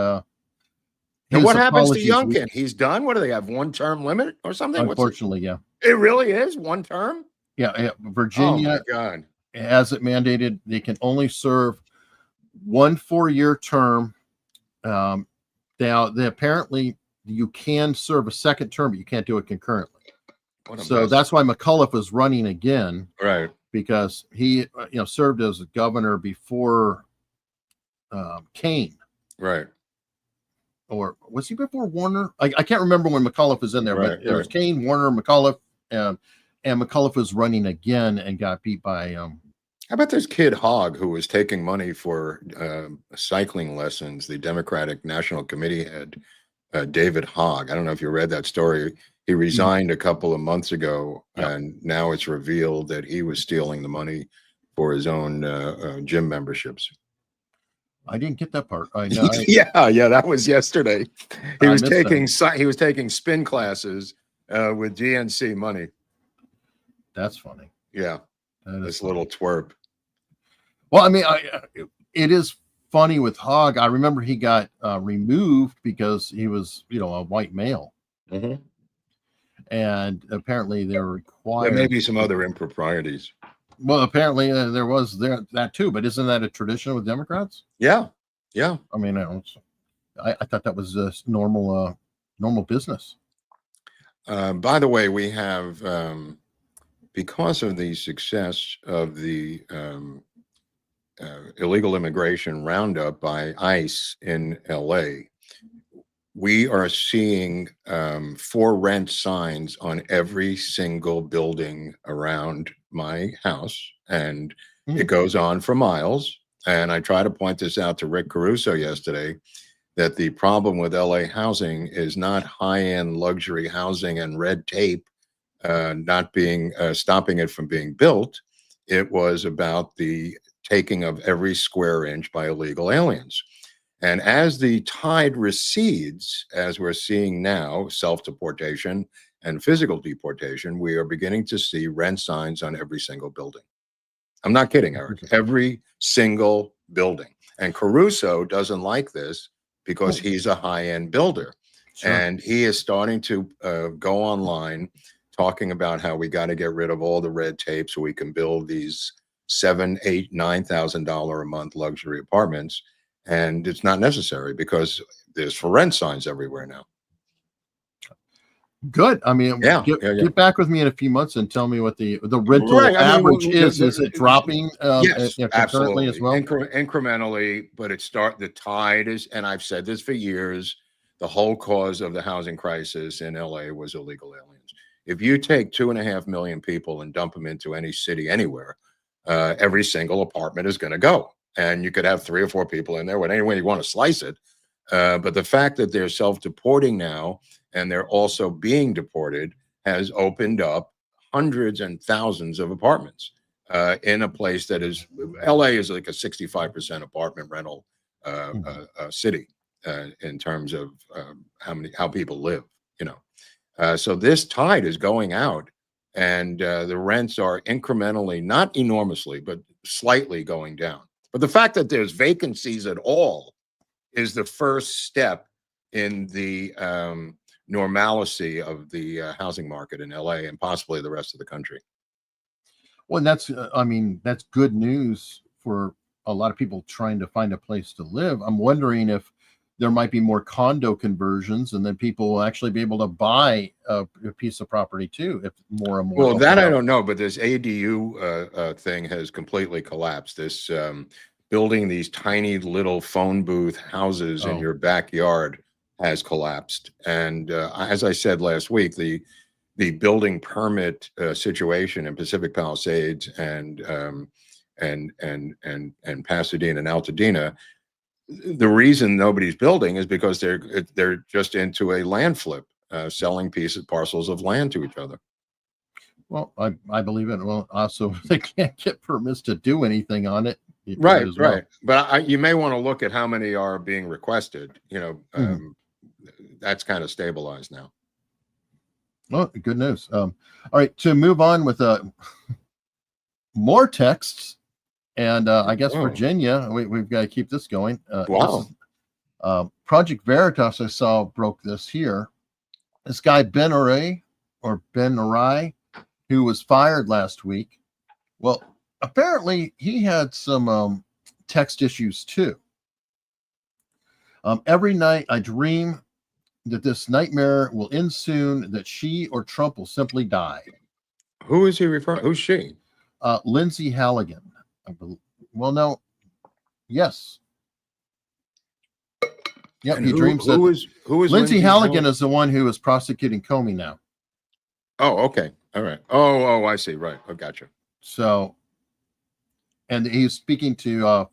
what happens to Youngkin? He's done. What do they have? 1-term limit or something? Unfortunately, yeah. It really is 1 term? Yeah. Virginia has it mandated they can only serve 1 4-year term. They apparently you can serve a second term, but you can't do it concurrently. So that's why McAuliffe was running again, right? Because he, served as a governor before Kane, right? Or was he before Warner? I can't remember when McAuliffe was in there, but it was Kane, Warner, McAuliffe, and McAuliffe was running again and got beat by. How about this kid Hogg who was taking money for cycling lessons? The Democratic National Committee head, David Hogg. I don't know if you read that story. He resigned a couple of months ago, and now it's revealed that he was stealing the money for his own gym memberships. I didn't get that part. I know. Yeah, that was yesterday. He was taking spin classes with GNC money. That's funny. Yeah, this little twerp. Well, I mean, it is funny with Hogg. I remember he got removed because he was, a white male. Mm-hmm. And apparently they're required. There may be some other improprieties. Well, apparently there was that too, but isn't that a tradition with Democrats? Yeah. I mean, I thought that was normal business. By the way, we have, because of the success of the illegal immigration roundup by ICE in LA, we are seeing for rent signs on every single building around my house, and it goes on for miles. And I try to point this out to Rick Caruso yesterday, that the problem with LA housing is not high-end luxury housing and red tape not being stopping it from being built. It was about the taking of every square inch by illegal aliens. And as the tide recedes, as we're seeing now, self-deportation and physical deportation, we are beginning to see rent signs on every single building. I'm not kidding, Eric. Every single building. And Caruso doesn't like this because he's a high-end builder. Sure. And he is starting to go online talking about how we got to get rid of all the red tape so we can build these $7,000, $8,000, $9,000 a month luxury apartments. And it's not necessary because there's for rent signs everywhere now. Good. I mean, get back with me in a few months and tell me what the rental average is. Is it dropping yes, currently as well? Incrementally, but the tide is, and I've said this for years, the whole cause of the housing crisis in LA was illegal aliens. If you take 2.5 million people and dump them into any city anywhere, every single apartment is going to go. And you could have 3 or 4 people in there, any way you want to slice it. But the fact that they're self-deporting now, and they're also being deported, has opened up hundreds and thousands of apartments in a place that is, LA is like a 65% apartment rental city in terms of how people live, you know. So this tide is going out, and the rents are incrementally, not enormously, but slightly going down. But the fact that there's vacancies at all is the first step in the normalcy of the housing market in LA and possibly the rest of the country. Well, that's, I mean, that's good news for a lot of people trying to find a place to live. I'm wondering if there might be more condo conversions, and then people will actually be able to buy a piece of property too, if more and more. Well, that I don't know, but this ADU thing has completely collapsed. This building these tiny little phone booth houses in your backyard has collapsed. And as I said last week, the building permit situation in Pacific Palisades and Pasadena and Altadena, the reason nobody's building is because they're just into a land flip, selling parcels of land to each other. Well, I believe it. Well, also they can't get permits to do anything on it. Right, right. But you may want to look at how many are being requested. You know, that's kind of stabilized now. Well, good news. All right, to move on with more texts, and I guess Virginia, we've got to keep this going. Wow. Project Veritas, I saw, broke this here. This guy Ben Arai, who was fired last week. Well, apparently he had some text issues too. Every night I dream that this nightmare will end soon, that she or Trump will simply die. Who is he referring? Who's she? Lindsay Halligan. Well, no. Yes. Yep. He dreams that. Who is Lindsay Halligan is the one who is prosecuting Comey now. Oh, okay. All right. Oh, I see. Right. Oh, gotcha. So, and he's speaking to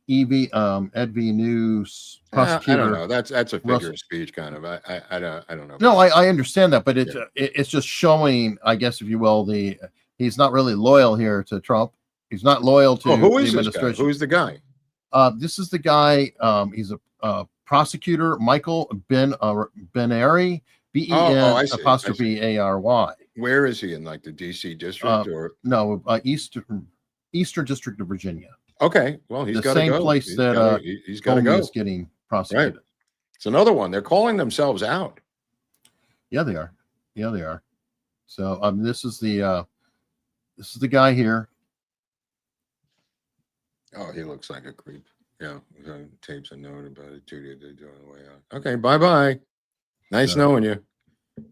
Ed V. News prosecutor. I don't know. That's a figure of speech kind of. I don't know. No, I understand that, but it's just showing, I guess, if you will, he's not really loyal here to Trump. He's not loyal to who is the this guy? administration. Who's the guy? This is the guy. He's a prosecutor, Michael Benary, BEN''Ary. Where is he, in like the DC district or no? Eastern District of Virginia. Okay, well, he's got to go. The same place that he's got to go. Is getting prosecuted. Right. It's another one. They're calling themselves out. Yeah, they are. Yeah, they are. So this is the guy here. Oh, he looks like a creep. Yeah, tapes a note about it too. They're doing the way out. Okay, bye. Nice knowing you.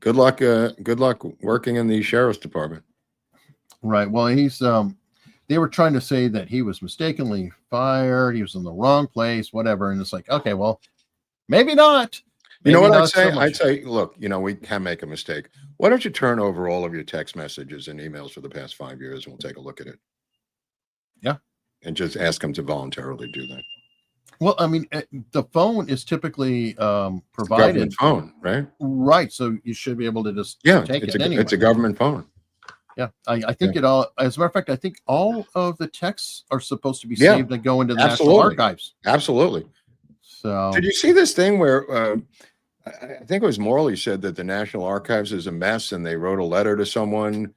Good luck. Good luck working in the sheriff's department. Right. Well, he's they were trying to say that he was mistakenly fired. He was in the wrong place, whatever. And it's like, okay, well, maybe not. You know what I'd say? I'd say, look, we can make a mistake. Why don't you turn over all of your text messages and emails for the past 5 years, and we'll take a look at it. Yeah. And just ask them to voluntarily do that. Well, I mean, the phone is typically provided. Government phone, right? Right. So you should be able to just take it anyway. It's a government phone. Yeah. I think it all, as a matter of fact, I think all of the texts are supposed to be saved and go into the National Archives. Absolutely. So did you see this thing where I think it was Morley said that the National Archives is a mess, and they wrote a letter to someone.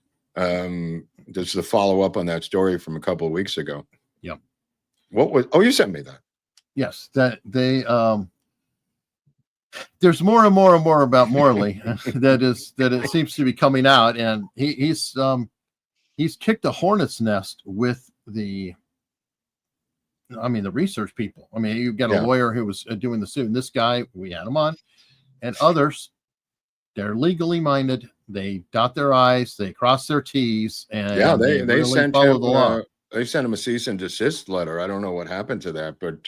Just to follow up on that story from a couple of weeks ago. Yeah. What was? Oh, you sent me that. Yes, that they there's more and more and more about Morley that it seems to be coming out, and he's kicked a hornet's nest with the research people. I mean, you've got a lawyer who was doing the suit, and this guy, we had him on, and others, they're legally minded. They dot their I's, they cross their T's, and they really sent follow him, the law. They sent him a cease and desist letter. I don't know what happened to that, but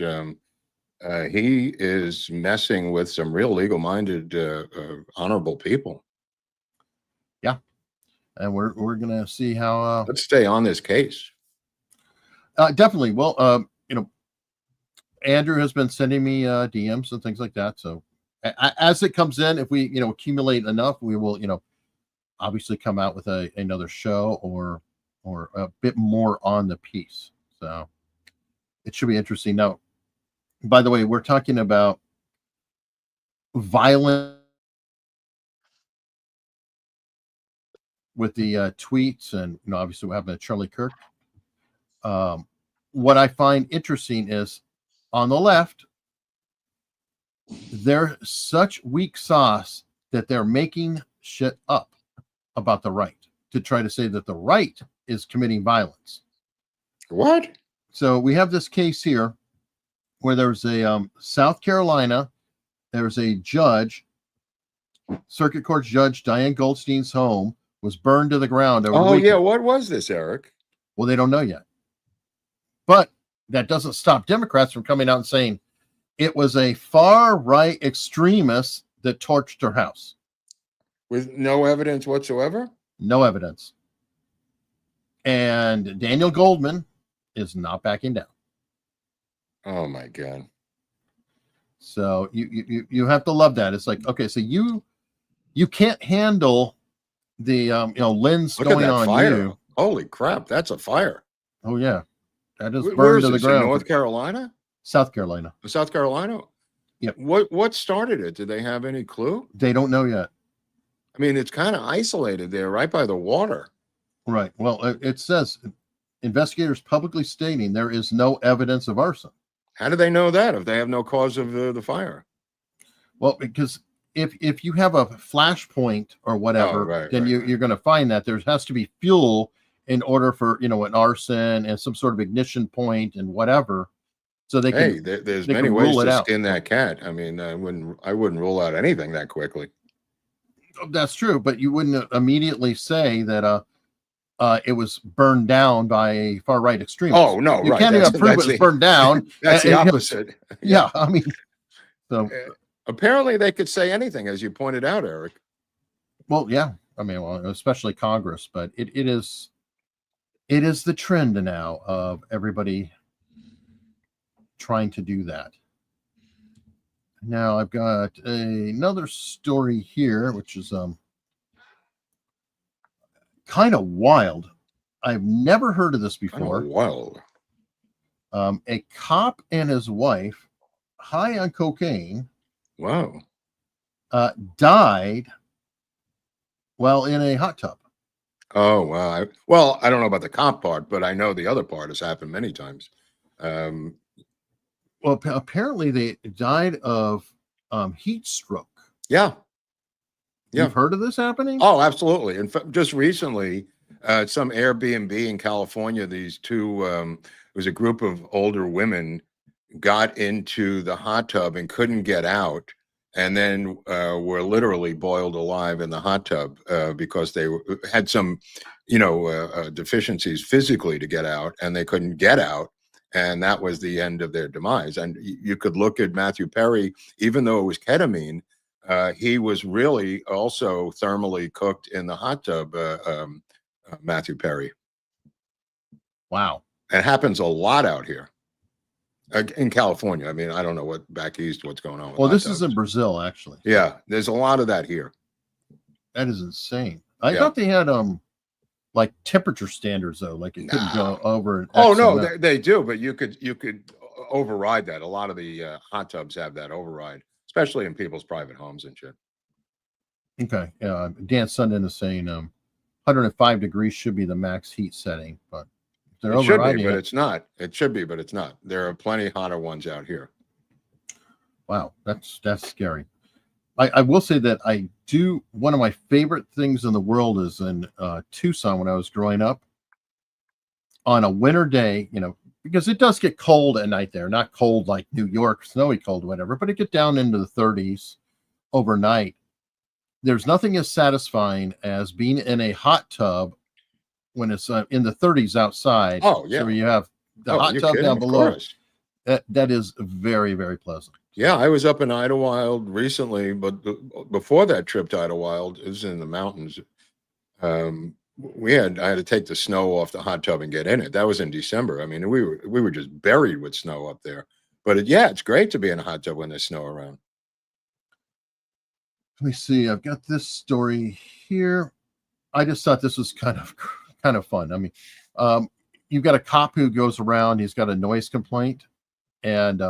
he is messing with some real legal-minded, honorable people. Yeah, and we're gonna see how. Let's stay on this case. Definitely. Well, Andrew has been sending me DMs and things like that. So as it comes in, if we accumulate enough, we will obviously come out with another show or a bit more on the piece. So it should be interesting. Now, by the way, we're talking about violent with the tweets, and obviously what happened to Charlie Kirk. What I find interesting is on the left, they're such weak sauce that they're making shit up about the right to try to say that the right is committing violence. What? So we have this case here where there's a South Carolina, there's a judge, circuit court judge, Diane Goldstein's home was burned to the ground. Oh, yeah. What was this, Eric? Well, they don't know yet. But that doesn't stop Democrats from coming out and saying it was a far right extremist that torched her house. With no evidence whatsoever? No evidence. And Daniel Goldman is not backing down. Oh my God. So you have to love that. It's like, okay, so you can't handle the lens Look going at that on fire. you. Holy crap, that's a fire. Oh yeah. That is Where burned is to the this, in ground. North Carolina? South Carolina. South Carolina? Yep. What started it? Do they have any clue? They don't know yet. I mean, it's kind of isolated there, right by the water. Right. Well, it says investigators publicly stating there is no evidence of arson. How do they know that if they have no cause of the fire? Well, because if you have a flashpoint or whatever, then you're going to find that there has to be fuel in order for an arson and some sort of ignition point and whatever. So they can. There's many ways to skin that cat. I mean, I wouldn't rule out anything that quickly. That's true, but you wouldn't immediately say that it was burned down by a far right extremist. Oh no, you can't even prove it was burned down. That's the opposite. Yeah, I mean, so apparently they could say anything, as you pointed out, Eric. Well, yeah, I mean, especially Congress, but it is the trend now of everybody trying to do that. Now I've got another story here, which is kind of wild. I've never heard of this before. Wild. A cop and his wife, high on cocaine, wow, died while in a hot tub. Oh wow. Well, I don't know about the cop part, but I know the other part has happened many times. Well, apparently they died of heat stroke. Yeah. You've heard of this happening? Oh, absolutely. In fact, just recently, some Airbnb in California, these two, it was a group of older women got into the hot tub and couldn't get out, and then were literally boiled alive in the hot tub because they had some, deficiencies physically to get out, and they couldn't get out. And that was the end of their demise. And you could look at Matthew Perry, even though it was ketamine, he was really also thermally cooked in the hot tub, Matthew Perry. Wow. It happens a lot out here in California. I mean, I don't know what back east, what's going on. Well, this is in Brazil, actually. Yeah, there's a lot of that here. That is insane. I thought they had like temperature standards though, like it couldn't go over. Oh no, they do, but you could override that. A lot of the hot tubs have that override, especially in people's private homes and shit. Okay. Dan Sundin is saying 105 degrees should be the max heat setting, but if they're It should be, overriding but it, it's not. It should be, but it's not. There are plenty hotter ones out here. wow, that's scary. I will say that one of my favorite things in the world is in Tucson when I was growing up. On a winter day, because it does get cold at night there, not cold like New York, snowy cold, whatever, but it get down into the 30s overnight. There's nothing as satisfying as being in a hot tub when it's in the 30s outside. Oh, yeah. So you have the hot tub down below. That is very, very pleasant. Yeah, I was up in Idlewild recently, but before that trip to Idlewild, it was in the mountains. I had to take the snow off the hot tub and get in it. That was in December. I mean, we were just buried with snow up there. But it's great to be in a hot tub when there's snow around. Let me see. I've got this story here. I just thought this was kind of fun. I mean, you've got a cop who goes around. He's got a noise complaint, and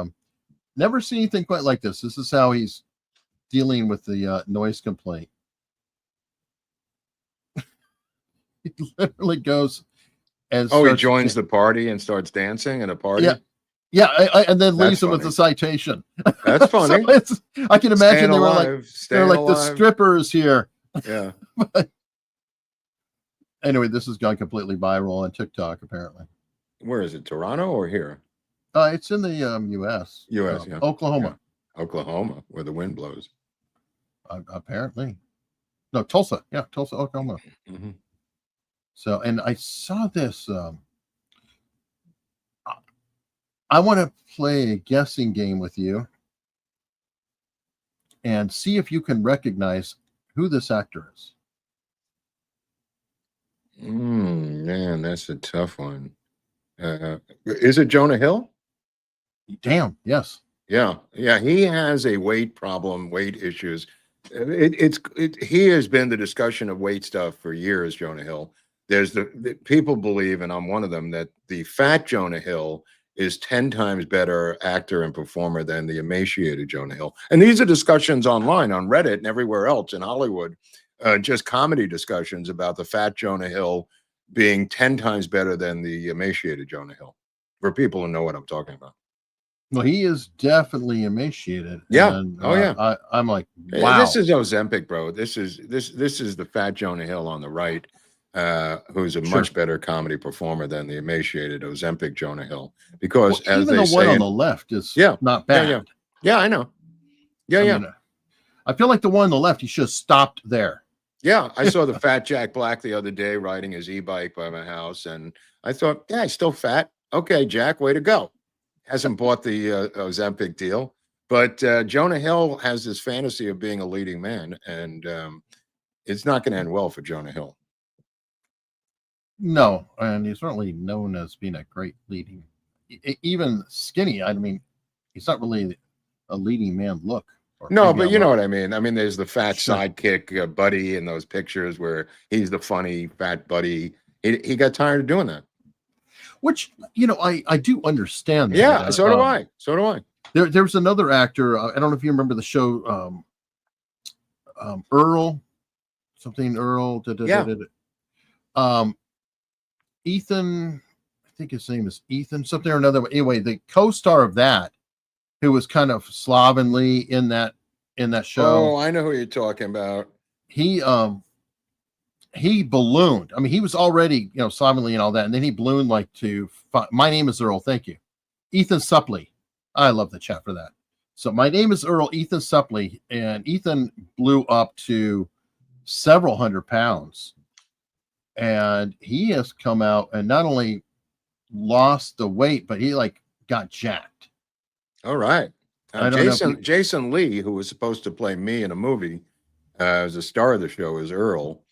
never seen anything quite like this. This is how he's dealing with the noise complaint. He literally goes and he joins the party and starts dancing at a party. Yeah, and then leaves them with a citation. That's funny. So I can imagine they're like the strippers here. Yeah. Anyway, this has gone completely viral on TikTok, apparently. Where is it? Toronto or here? It's in the U.S. U.S. Yeah. Oklahoma. Yeah. Oklahoma, where the wind blows. Apparently. No, Tulsa. Yeah, Tulsa, Oklahoma. Mm-hmm. So, and I saw this. I want to play a guessing game with you and see if you can recognize who this actor is. Man, that's a tough one. Is it Jonah Hill? Damn, yes. Yeah. He has a weight problem, weight issues. He has been the discussion of weight stuff for years, Jonah Hill. There's the people believe, and I'm one of them, that the fat Jonah Hill is 10 times better actor and performer than the emaciated Jonah Hill. And these are discussions online on Reddit and everywhere else in Hollywood, just comedy discussions about the fat Jonah Hill being 10 times better than the emaciated Jonah Hill, for people who know what I'm talking about. Well, he is definitely emaciated. Yeah. And, I'm like, wow. This is Ozempic, bro. This is the fat Jonah Hill on the right, who's a much better comedy performer than the emaciated Ozempic Jonah Hill. Because as even they the one say, on the left is not bad. Yeah, I know. I mean, I feel like the one on the left, he should have stopped there. Yeah, I saw the fat Jack Black the other day riding his e-bike by my house, and I thought, yeah, he's still fat. Okay, Jack, way to go. Hasn't bought the Ozempic deal, but Jonah Hill has this fantasy of being a leading man, and it's not going to end well for Jonah Hill. No, and he's certainly known as being a great leading, even skinny. I mean, he's not really a leading man look. No, but you know what I mean. I mean, there's the fat sidekick buddy in those pictures where he's the funny fat buddy. He got tired of doing that. Which, I do understand that. Yeah, so do I. So do I. There's another actor. I don't know if you remember the show Earl, something Earl. Ethan, I think his name is Ethan, something or another. Anyway, the co-star of that, who was kind of slovenly in that show. Oh, I know who you're talking about. He ballooned. I mean, he was already, slovenly and all that, and then he ballooned My Name is Earl. Thank you, Ethan Suplee. I love the chat for that. So My Name is Earl, Ethan Suplee, and Ethan blew up to several hundred pounds, and he has come out and not only lost the weight, but he got jacked. All right. Jason Lee, who was supposed to play me in a movie as a star of the show as Earl,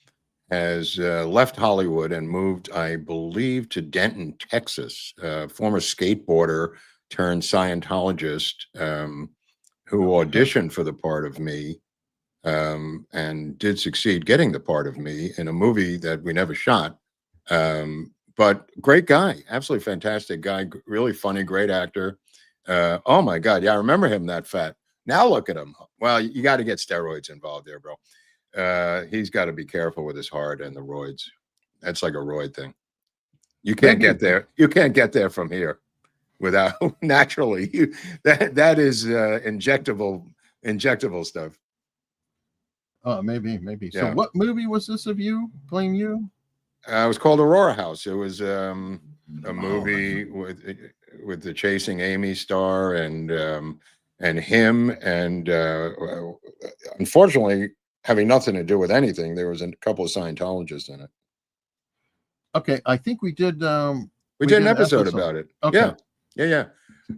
has left Hollywood and moved, I believe, to Denton, Texas. Former skateboarder turned Scientologist who auditioned for the part of me and did succeed getting the part of me in a movie that we never shot. But great guy, absolutely fantastic guy, really funny, great actor. Oh my God, yeah, I remember him that fat. Now look at him. Well, you got to get steroids involved there, bro. He's got to be careful with his heart and the roids. That's like a roid thing. You can't get there. You can't get there from here without naturally. That is injectable stuff. Oh, maybe. Yeah. So what movie was this of you playing you? It was called Aurora House. It was a movie with the Chasing Amy star and him, and unfortunately having nothing to do with anything. There was a couple of Scientologists in it. Okay, I think we did. We did an episode about it. Okay. Yeah.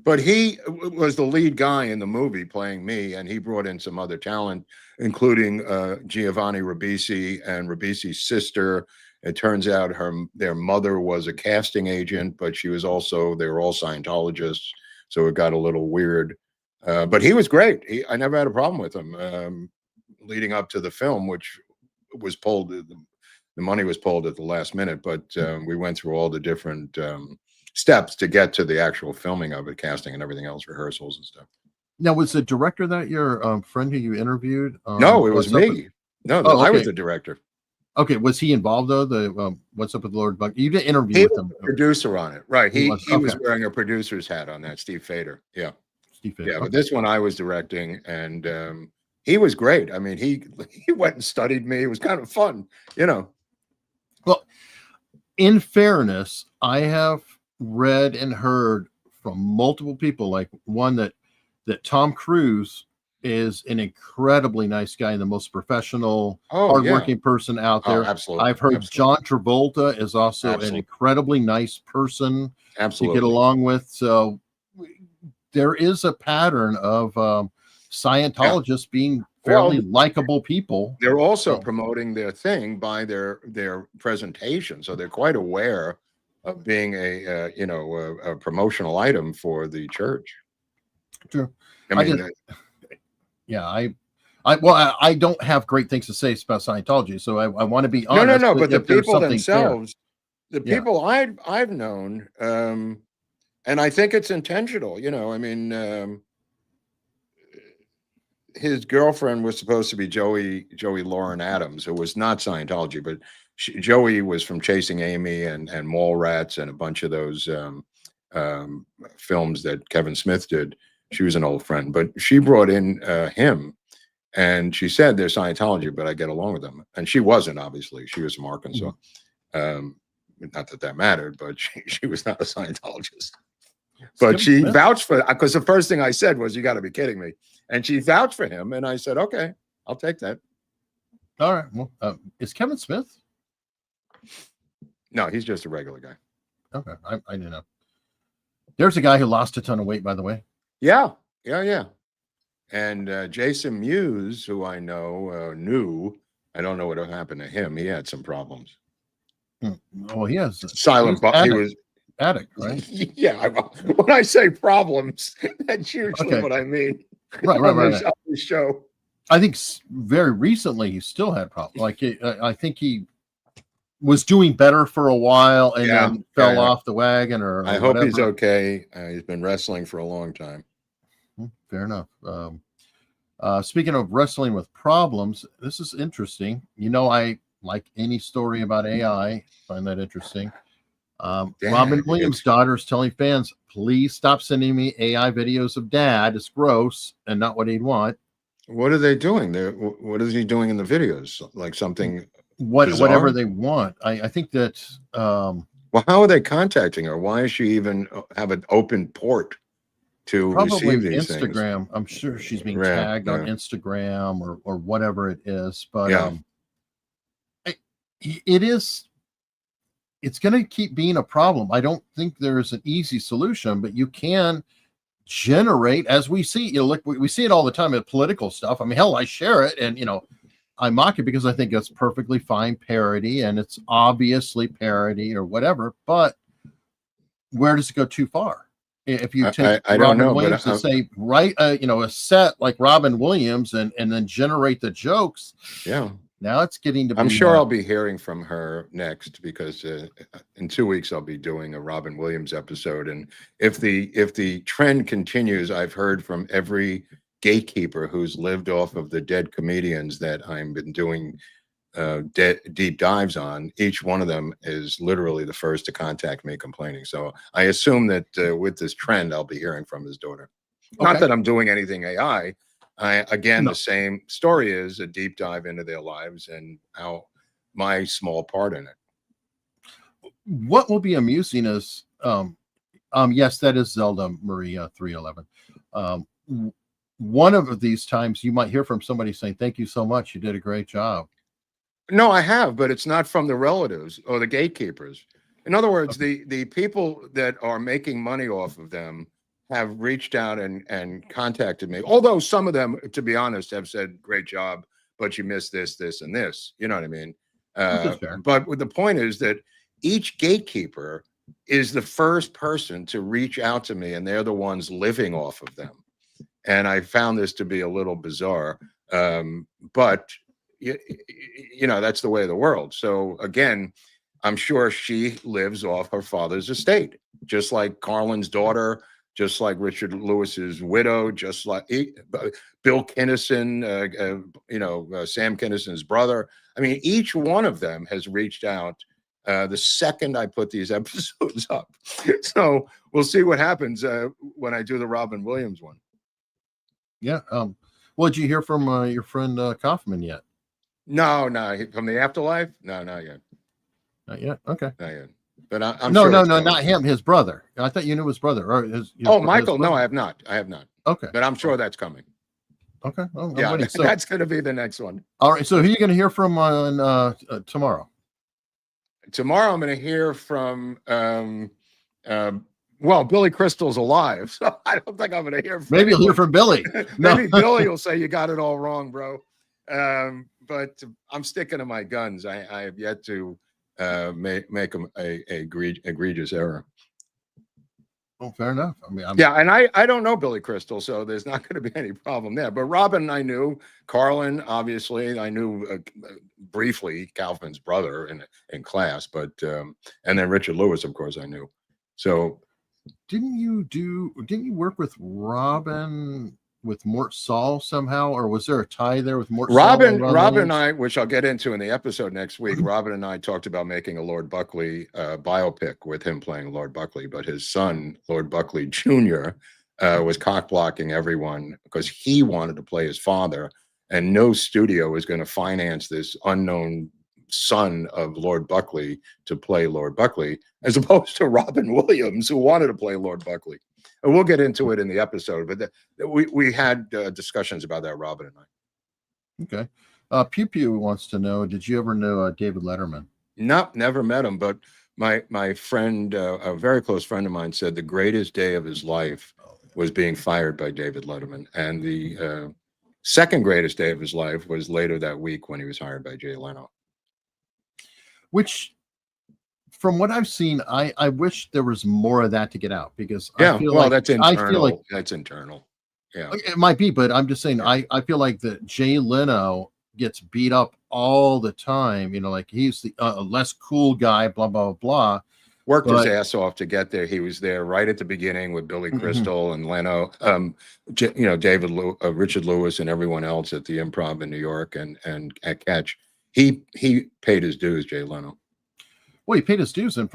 But he was the lead guy in the movie playing me, and he brought in some other talent, including Giovanni Ribisi and Ribisi's sister. It turns out their mother was a casting agent, but they were all Scientologists, so it got a little weird. But he was great. I never had a problem with him leading up to the film, which was pulled. The money was pulled at the last minute, but we went through all the different steps to get to the actual filming of it, casting and everything else, rehearsals and stuff. Now, was the director that your friend who you interviewed? No, it was me. I was the director. Okay, was he involved though? The What's Up with Lord Buck? You did interview with him. Was a producer on it, right? He was wearing a producer's hat on that. Steve Fader, yeah. Steve Fader. Yeah, but this one I was directing, and he was great. I mean, he went and studied me. It was kind of fun, you know. Well, in fairness, I have read and heard from multiple people, like one that Tom Cruise is an incredibly nice guy and the most professional, hardworking person out there. Absolutely. I've heard John Travolta is also an incredibly nice person to get along with. So there is a pattern of Scientologists being fairly likable people. They're also promoting their thing by their presentation, so they're quite aware of being a promotional item for the church. True. I mean, I don't have great things to say about Scientology, so I want to be honest. No, but the people themselves, people I've known, and I think it's intentional. You know, I mean, his girlfriend was supposed to be Joey Lauren Adams, who was not Scientology, but Joey was from Chasing Amy and Mallrats and a bunch of those films that Kevin Smith did. She was an old friend, but she brought in him, and she said they're Scientology, but I get along with them. And she wasn't, obviously. She was from Arkansas. Not that mattered, but she was not a Scientologist. But she vouched for, because the first thing I said was, "You got to be kidding me." And she vouched for him, and I said, "Okay, I'll take that." All right. Well, is Kevin Smith? No, he's just a regular guy. Okay, I didn't know. There's a guy who lost a ton of weight, by the way. Yeah. And Jason Mewes, who I know, I don't know what happened to him. He had some problems. Well, he has silent. He was addict, right? Yeah. When I say problems, that's usually what I mean. Right. On the show. I think very recently he still had problems. Like I think he was doing better for a while and then fell off the wagon. Or I hope he's okay. He's been wrestling for a long time. Fair enough. Speaking of wrestling with problems, this is interesting. You know, I like any story about AI. Find that interesting. Robin Williams' daughter is telling fans, "Please stop sending me AI videos of dad. It's gross and not what he'd want." What are they doing there? What is he doing in the videos? Like something whatever they want. I think that well, how are they contacting her? Why is she even have an open port to receive these Instagram things? I'm sure she's being tagged on Instagram or whatever it is, but it's going to keep being a problem. I don't think there's an easy solution, but you can generate, as we see, look, we see it all the time at political stuff. I mean, hell, I share it and I mock it because I think it's perfectly fine parody and it's obviously parody or whatever, but where does it go too far? If you take Robin Williams and say, write a set like Robin Williams and then generate the jokes. Yeah. Now it's getting to be. I'm sure I'll be hearing from her next because in 2 weeks I'll be doing a Robin Williams episode. And if the trend continues, I've heard from every gatekeeper who's lived off of the dead comedians that I've been doing deep dives on. Each one of them is literally the first to contact me complaining. So I assume that with this trend, I'll be hearing from his daughter. Okay. Not that I'm doing anything AI. The same story is a deep dive into their lives and how my small part in it. What will be amusing is, yes, that is Zelda Maria 311. One of these times you might hear from somebody saying, "Thank you so much. You did a great job." No, I have, but it's not from the relatives or the gatekeepers. In other words, the people that are making money off of them have reached out and contacted me. Although some of them, to be honest, have said, "Great job, but you missed this, this, and this." You know what I mean? But the point is that each gatekeeper is the first person to reach out to me, and they're the ones living off of them. And I found this to be a little bizarre, but you know, that's the way of the world. So again, I'm sure she lives off her father's estate, just like Carlin's daughter, just like Richard Lewis's widow, just like Bill Kinnison, Sam Kinnison's brother. I mean, each one of them has reached out the second I put these episodes up. So we'll see what happens when I do the Robin Williams one. Yeah. Well, did you hear from your friend Kaufman yet? No, from the afterlife. No, not yet. Not yet. Okay. Not yet. But I'm no, sure not him. His brother. I thought you knew his brother. Or Michael. No, I have not. Okay. But I'm sure that's coming. Okay. Well, yeah, that's going to be the next one. All right. So who are you going to hear from on tomorrow? Tomorrow I'm going to hear from. Well, Billy Crystal's alive, so I don't think I'm going to hear from Maybe you'll hear from Billy. Maybe Billy will say you got it all wrong, bro. But I'm sticking to my guns. I have yet to make a egregious error. Well, fair enough. I mean, yeah, and I don't know Billy Crystal, so there's not going to be any problem there. But Robin, I knew. Carlin, obviously, I knew briefly. Kaufman's brother in class, but and then Richard Lewis, of course, I knew. So. Didn't you work with Robin with Mort Saul somehow, or was there a tie there with Mort Robin? Saul Robin and I, which I'll get into in the episode next week. Robin and I talked about making a Lord Buckley biopic with him playing Lord Buckley, but his son, Lord Buckley Jr., was cock blocking everyone because he wanted to play his father, and no studio was going to finance this unknown son of Lord Buckley to play Lord Buckley, as opposed to Robin Williams, who wanted to play Lord Buckley. And we'll get into it in the episode, but we had discussions about that, Robin and I. Okay. Pew Pew wants to know, did you ever know David Letterman? No, never met him, but my friend, a very close friend of mine, said the greatest day of his life was being fired by David Letterman, and the second greatest day of his life was later that week when he was hired by Jay Leno. Which, from what I've seen, I wish there was more of that to get out, because yeah, I feel well, like, that's internal. I feel like that's internal. Yeah, it might be, but I'm just saying, I feel like that Jay Leno gets beat up all the time. You know, like he's the less cool guy, blah blah blah. Worked his ass off to get there. He was there right at the beginning with Billy Crystal and Leno, Richard Lewis and everyone else at the Improv in New York and at Catch. He paid his dues, Jay Leno. Well, he paid his dues, and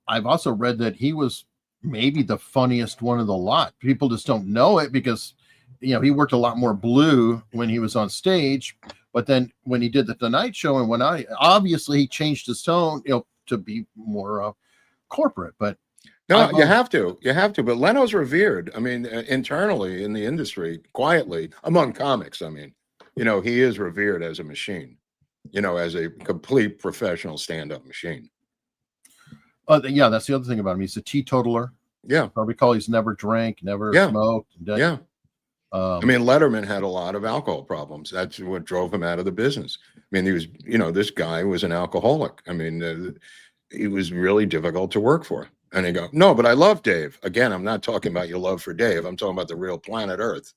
I've also read that he was maybe the funniest one of the lot. People just don't know it because, you know, he worked a lot more blue when he was on stage, but then when he did the Tonight Show and obviously he changed his tone, you know, to be more corporate. But no, you have to. But Leno's revered. I mean, internally in the industry, quietly among comics. I mean, you know, he is revered as a machine. You know, as a complete professional stand-up machine. Yeah, that's the other thing about him. He's a teetotaler. Yeah. I recall he's never drank, never smoked. Yeah. I mean, Letterman had a lot of alcohol problems. That's what drove him out of the business. I mean, he was, you know, this guy was an alcoholic. I mean, he was really difficult to work for. And they go, no, but I love Dave. Again, I'm not talking about your love for Dave. I'm talking about the real planet Earth.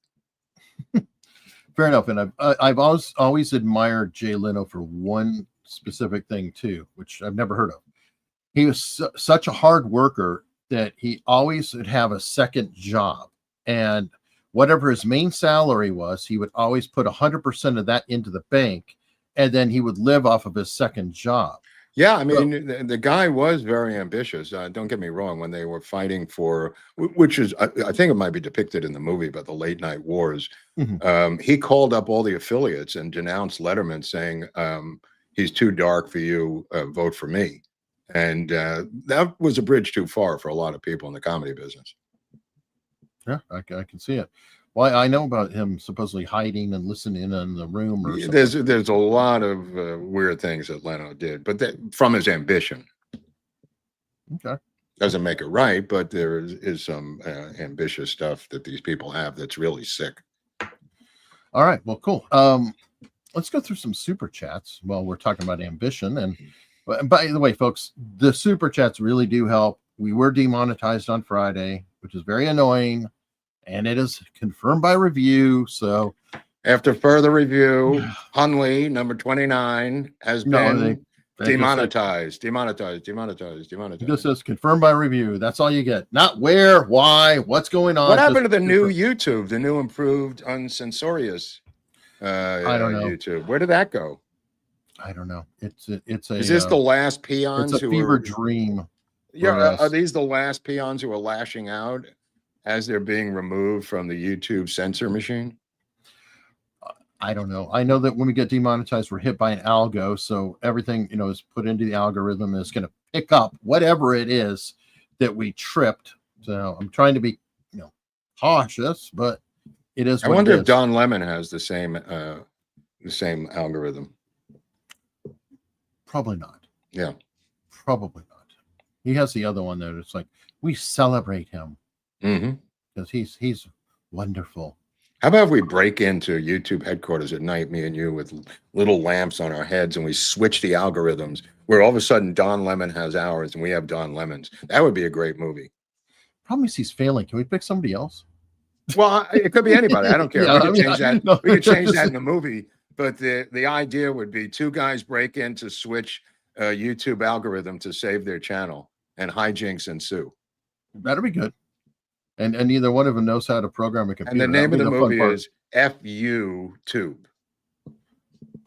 Fair enough. And I've always admired Jay Leno for one specific thing too, which I've never heard of. He was such a hard worker that he always would have a second job. And whatever his main salary was, he would always put 100% of that into the bank, and then he would live off of his second job. Yeah, I mean, the guy was very ambitious. Don't get me wrong, when they were fighting for, which is, I think it might be depicted in the movie, but the late night wars, he called up all the affiliates and denounced Letterman, saying, he's too dark for you, vote for me. And that was a bridge too far for a lot of people in the comedy business. Yeah, I can see it. Well, I know about him supposedly hiding and listening in the room. Or there's a lot of weird things that Leno did, but from his ambition. Okay. Doesn't make it right, but there is some ambitious stuff that these people have that's really sick. All right. Well, cool. Let's go through some super chats while we're talking about ambition. And by the way, folks, the super chats really do help. We were demonetized on Friday, which is very annoying. And it is confirmed by review. So after further review, Hunley, number 29, has been demonetized. It just says confirmed by review. That's all you get. Not where, why, what's going on. What happened to the new YouTube, the new improved uncensorious I don't know. YouTube? Where did that go? I don't know. Is this the last peons? It's a fever dream. Yeah, are these the last peons who are lashing out as they're being removed from the YouTube censor machine? I don't know. I know that when we get demonetized, we're hit by an algo. So everything, is put into the algorithm and it's going to pick up whatever it is that we tripped. So I'm trying to be, cautious, but it is. I wonder if Don Lemon has the same algorithm. Probably not. Yeah. Probably not. He has the other one that it's like, we celebrate him. Because he's wonderful. How about if we break into YouTube headquarters at night, me and you, with little lamps on our heads, and we switch the algorithms where all of a sudden Don Lemon has ours and we have Don Lemon's? That would be a great movie. Problem is he's failing. Can we pick somebody else? Well, it could be anybody. I don't care. Yeah, we could change that in the movie. But the idea would be two guys break in to switch a YouTube algorithm to save their channel, and hijinks ensue. That'll be good. And neither one of them knows how to program a computer. And the name of the movie is FU Tube.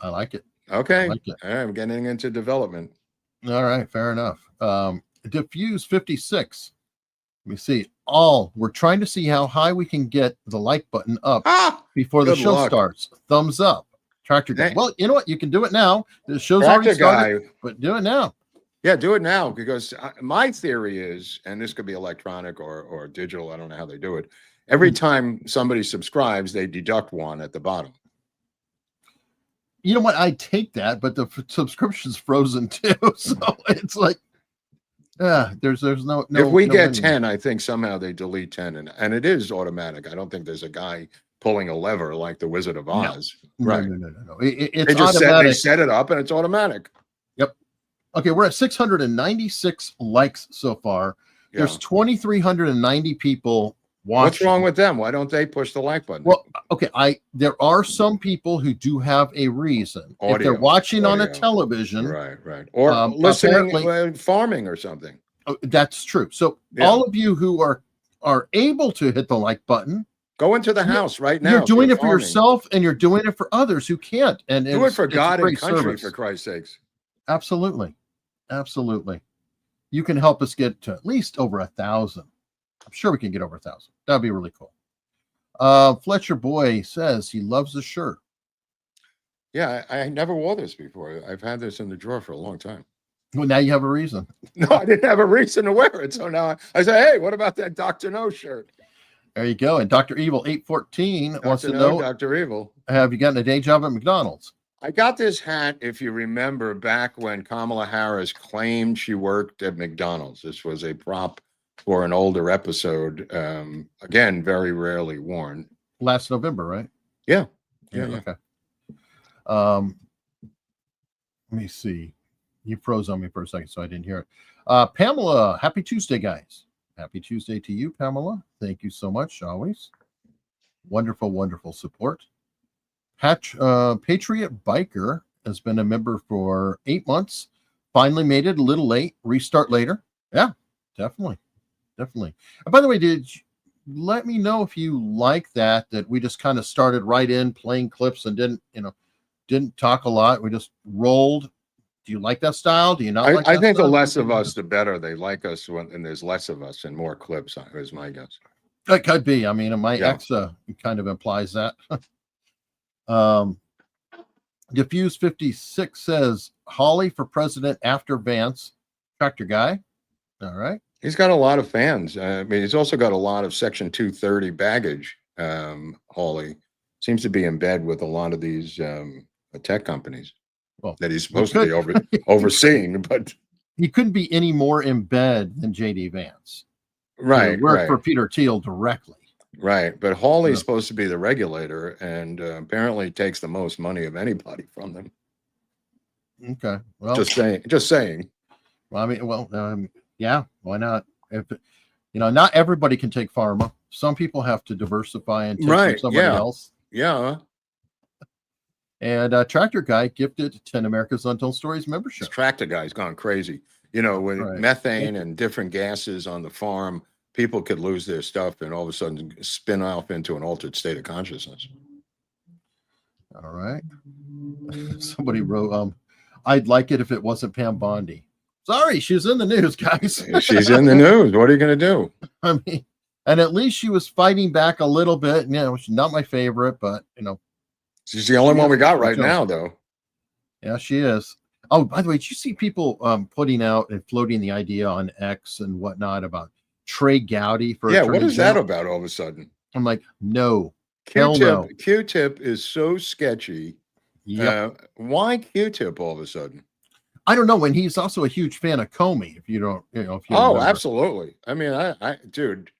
I like it. Okay. I like it. All right, I'm getting into development. All right, fair enough. Diffuse 56. Let me see. We're trying to see how high we can get the like button up before the show starts. Thumbs up. Tractor guy. Well, you know what? You can do it now. The show's already started, but do it now. Yeah, do it now, because my theory is, and this could be electronic or digital, I don't know how they do it. Every time somebody subscribes, they deduct one at the bottom. You know what? I take that, but the subscription's frozen too. So it's like, there's no. If we get winning. 10, I think somehow they delete 10, and it is automatic. I don't think there's a guy pulling a lever like the Wizard of Oz. No. Right? No. It's they just automatic. they set it up, and it's automatic. Yep. Okay, we're at 696 likes so far. Yeah. There's 2,390 people watching. What's wrong with them? Why don't they push the like button? Well, okay, there are some people who do have a reason. If they're watching on a television, right, or listening, farming or something. That's true. So all of you who are able to hit the like button, go into the house right now. You're doing it for yourself, and you're doing it for others who can't. And do it for God and country, for Christ's sakes. Absolutely. You can help us get to at least over 1,000. I'm sure we can get over 1,000. That'd be really cool. Fletcher Boy says he loves the shirt. Yeah, I never wore this before. I've had this in the drawer for a long time. Well, now you have a reason. No, I didn't have a reason to wear it. So now I say, hey, what about that Dr. No shirt? There you go. And Dr. Evil 814 wants to know, Dr. Evil, have you gotten a day job at McDonald's? I got this hat, if you remember, back when Kamala Harris claimed she worked at McDonald's. This was a prop for an older episode. Again, very rarely worn. Last November, right? Yeah. Okay. Let me see. You froze on me for a second, so I didn't hear it. Pamela, happy Tuesday, guys. Happy Tuesday to you, Pamela. Thank you so much, always. Wonderful, wonderful support. Patriot Biker has been a member for 8 months. Finally made it a little late. Restart later. Yeah, definitely. And by the way, let me know if you like that we just kind of started right in playing clips and didn't talk a lot. We just rolled. Do you like that style? Do you not like that I think style? the less of us, the better. They like us when there's less of us and more clips, is my guess. That could be. I mean, my Yeah. ex kind of implies that. Diffuse 56 says Hawley for president after Vance. Tractor guy. All right. He's got a lot of fans. I mean, he's also got a lot of Section 230 baggage. Hawley seems to be in bed with a lot of these tech companies that he's supposed to be overseeing, but he couldn't be any more in bed than JD Vance. Right. Worked for Peter Thiel directly. Right. But Hawley's supposed to be the regulator and apparently takes the most money of anybody from them. Okay. Well, just saying. Well, I mean, yeah, why not? If not everybody can take pharma. Some people have to diversify and take from somebody else. Yeah. And Tractor Guy gifted 10 America's Untold Stories membership. This Tractor Guy's gone crazy. With methane and different gases on the farm, people could lose their stuff and all of a sudden spin off into an altered state of consciousness. All right. Somebody wrote, I'd like it if it wasn't Pam Bondi. Sorry, she's in the news, guys. She's in the news. What are you going to do? I mean, and at least she was fighting back a little bit. She's not my favorite, but she's the only one we got right now, though. Yeah, she is. Oh, by the way, did you see people putting out and floating the idea on X and whatnot about Trey Gowdy for? Yeah, what is that about all of a sudden? I'm like, no. Hell no. Q-Tip is so sketchy. Why Q-Tip all of a sudden? I don't know. And he's also a huge fan of Comey. If you don't, if you oh, remember. Absolutely. I mean, dude,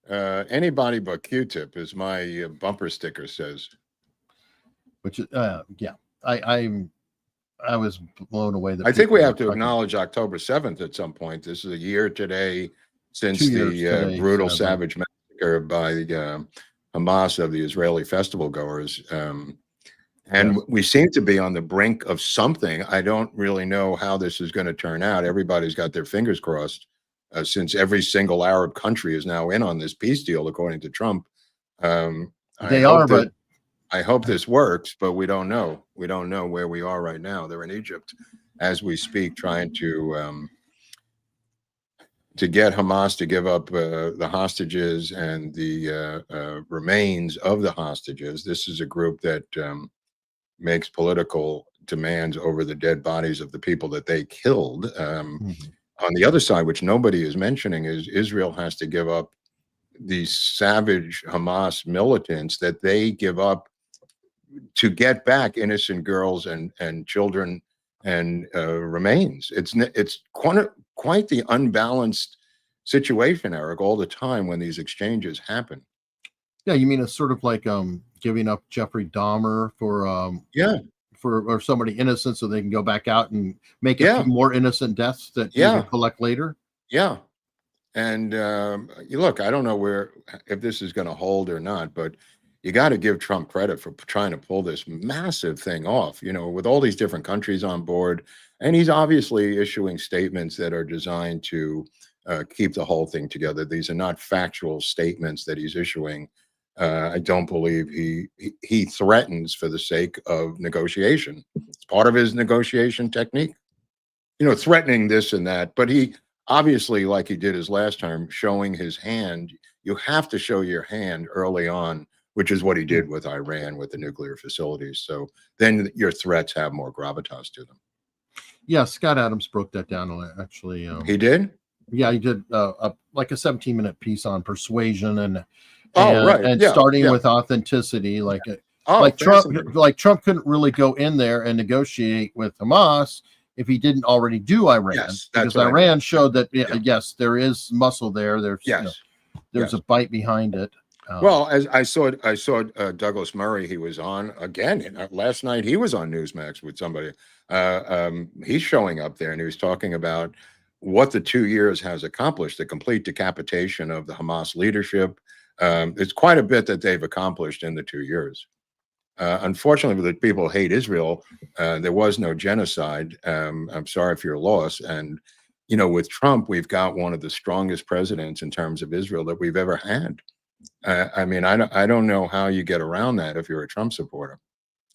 anybody but Q-Tip, as my bumper sticker says. Which is, yeah, I was blown away. I think we have to acknowledge October 7th at some point. This is a year today since the brutal, savage massacre by Hamas of the Israeli festival goers. And we seem to be on the brink of something. I don't really know how this is going to turn out. Everybody's got their fingers crossed since every single Arab country is now in on this peace deal, according to Trump. I hope this works, but we don't know. We don't know where we are right now. They're in Egypt as we speak, trying to get Hamas to give up the hostages and the remains of the hostages. This is a group that makes political demands over the dead bodies of the people that they killed. On the other side, which nobody is mentioning, is Israel has to give up these savage Hamas militants that they give up to get back innocent girls and children and remains. It's quite the unbalanced situation, Eric, all the time when these exchanges happen. Yeah, you mean it's sort of like giving up Jeffrey Dahmer for or somebody innocent so they can go back out and make a few more innocent deaths that you can collect later. Yeah. And look, I don't know if this is going to hold or not, but you got to give Trump credit for trying to pull this massive thing off, with all these different countries on board. And he's obviously issuing statements that are designed to keep the whole thing together. These are not factual statements that he's issuing. I don't believe he threatens for the sake of negotiation. It's part of his negotiation technique, threatening this and that. But he obviously, like he did his last time, showing his hand. You have to show your hand early on, which is what he did with Iran with the nuclear facilities. So then your threats have more gravitas to them. Yeah, Scott Adams broke that down actually. He did? Yeah, he did like a 17-minute piece on persuasion and starting with authenticity. Trump couldn't really go in there and negotiate with Hamas if he didn't already do Iran. Yes, because Iran showed that yes, there is muscle there. There's a bite behind it. Well, as I saw Douglas Murray, he was on again last night. He was on Newsmax with somebody. He's showing up there and he was talking about what the 2 years has accomplished, the complete decapitation of the Hamas leadership. It's quite a bit that they've accomplished in the 2 years. Unfortunately, the people hate Israel. There was no genocide. I'm sorry for your loss. And, with Trump, we've got one of the strongest presidents in terms of Israel that we've ever had. I mean, I don't know how you get around that if you're a Trump supporter,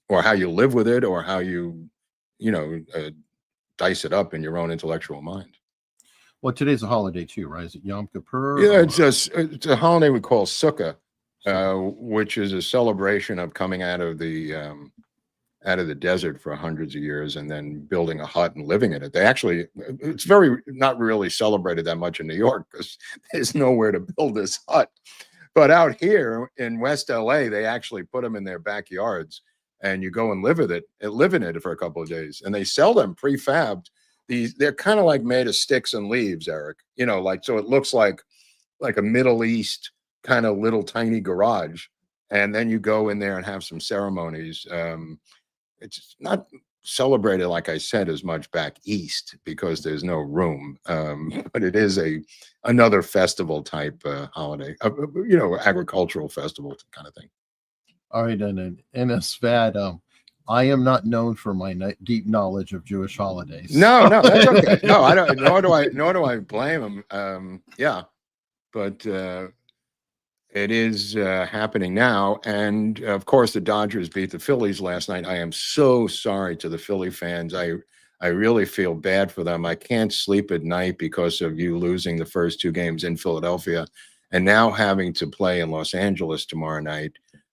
or how you live with it, or how you dice it up in your own intellectual mind. Well, today's a holiday too, right? Is it Yom Kippur? Yeah, it's a holiday we call Sukkah, which is a celebration of coming out of the desert for hundreds of years and then building a hut and living in it. It's not really celebrated that much in New York because there's nowhere to build this hut. But out here in West LA, they actually put them in their backyards, and you go and live in it for a couple of days, and they sell them prefabbed. They're kind of like made of sticks and leaves, Eric. So it looks like a Middle East kind of little tiny garage, and then you go in there and have some ceremonies. It's not celebrated, like I said, as much back east because there's no room. But it is another festival type holiday, agricultural festival kind of thing. All right, and Svad, I am not known for my deep knowledge of Jewish holidays. No, that's okay. No, I don't. Nor do I blame him. Yeah, but it is happening now, and of course, the Dodgers beat the Phillies last night. I am so sorry to the Philly fans. I really feel bad for them. I can't sleep at night because of you losing the first 2 games in Philadelphia, and now having to play in Los Angeles tomorrow night.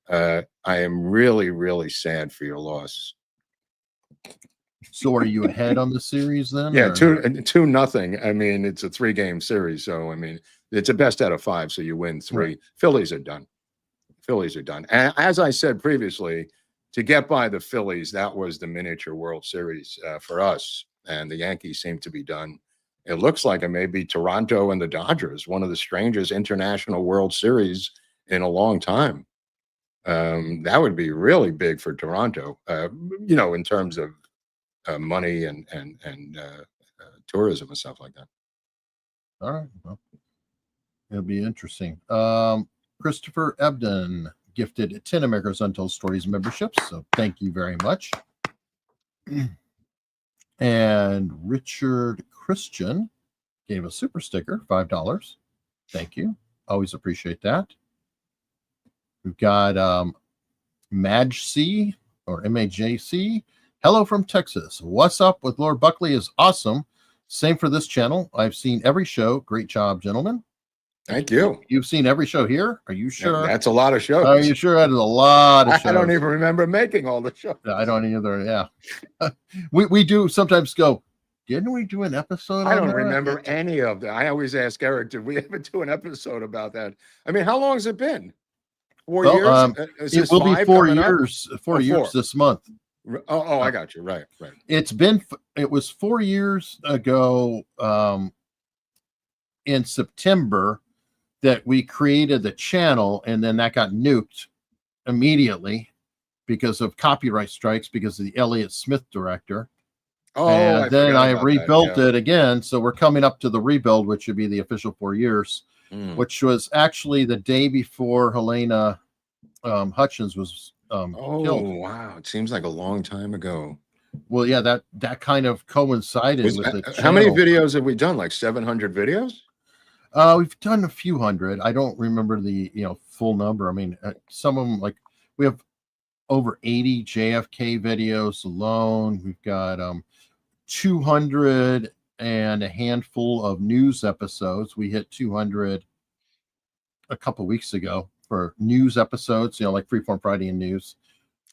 I am really, really sad for your loss. So are you ahead on the series then? Yeah, 2-0. I mean, it's a 3-game series. So, I mean, it's a best out of 5. So you win 3. Right. Phillies are done. And as I said previously, to get by the Phillies, that was the miniature World Series for us. And the Yankees seem to be done. It looks like it may be Toronto and the Dodgers, one of the strangest international World Series in a long time. That would be really big for Toronto, in terms of money and tourism and stuff like that. All right. Well, it'll be interesting. Christopher Ebden gifted 10 America's Untold Stories memberships. So thank you very much. And Richard Christian gave a super sticker, $5. Thank you. Always appreciate that. We've got MAJC or MAJC. Hello from Texas. What's up with Lord Buckley is awesome. Same for this channel. I've seen every show. Great job, gentlemen. Thank you. You've seen every show here? Are you sure? That's a lot of shows. Are you sure? That is a lot of shows. I don't even remember making all the shows. I don't either. Yeah. we do sometimes go, didn't we do an episode? I don't remember any of that. I always ask Eric, did we ever do an episode about that? I mean, how long has it been? 4 years? It will be 4 years. 4 years this month. Oh, I got you. Right. It was 4 years ago in September that we created the channel, and then that got nuked immediately because of copyright strikes because of the Elliott Smith director. Oh, and then I rebuilt it again. So we're coming up to the rebuild, which would be the official 4 years, which was actually the day before Helena Hutchins was killed. Wow. It seems like a long time ago. Well, yeah, that kind of coincided with the channel. How many videos have we done? Like 700 videos? We've done a few hundred. I don't remember the full number. I mean, some of them, like we have over 80 JFK videos alone. We've got 200 and a handful of news episodes. We hit 200 a couple weeks ago for news episodes, like Freeform Friday and news.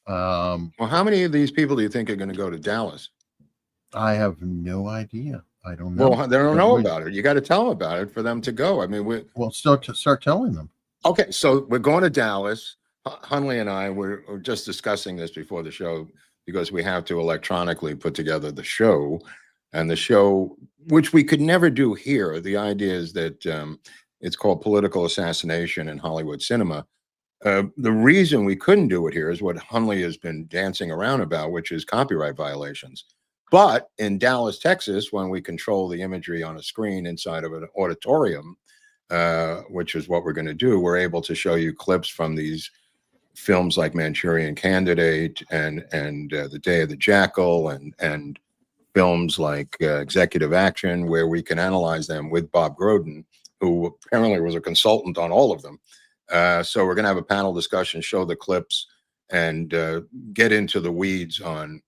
Well, how many of these people do you think are going to go to Dallas? I have no idea. I don't know. Well, they don't know about it. You got to tell them about it for them to go. I mean, start telling them. Okay, so we're going to Dallas. Hunley and I were just discussing this before the show because we have to electronically put together the show. And the show, which we could never do here, the idea is that it's called Political Assassination in Hollywood Cinema. The reason we couldn't do it here is what Hunley has been dancing around about, which is copyright violations. But in Dallas, Texas, when we control the imagery on a screen inside of an auditorium, which is what we're going to do, we're able to show you clips from these films like Manchurian Candidate and The Day of the Jackal and films like Executive Action, where we can analyze them with Bob Grodin, who apparently was a consultant on all of them. So we're going to have a panel discussion, show the clips, and get into the weeds on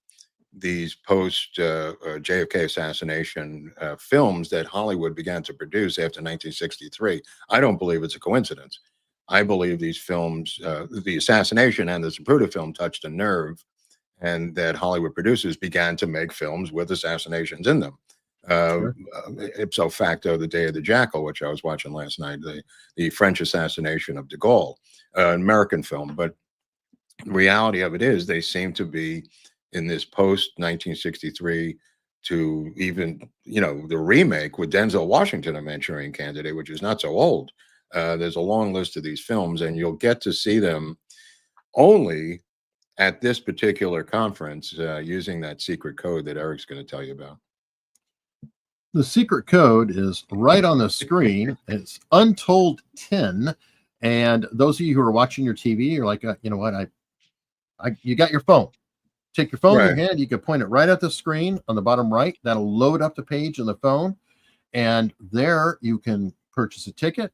these post JFK assassination films that Hollywood began to produce after 1963. I don't believe it's a coincidence. I believe these films, the assassination and the Zapruder film, touched a nerve, and that Hollywood producers began to make films with assassinations in them. Ipso facto, The Day of the Jackal, which I was watching last night, the French assassination of de Gaulle, an American film. But the reality of it is they seem to be in this post 1963 to even, the remake with Denzel Washington, a Manchurian Candidate, which is not so old. There's a long list of these films, and you'll get to see them only at this particular conference using that secret code that Eric's going to tell you about. The secret code is right on the screen. It's Untold 10. And those of you who are watching your TV, you're like, you know what? You got your phone. Take your phone in your hand. You can point it right at the screen on the bottom right. That'll load up the page on the phone. And there you can purchase a ticket.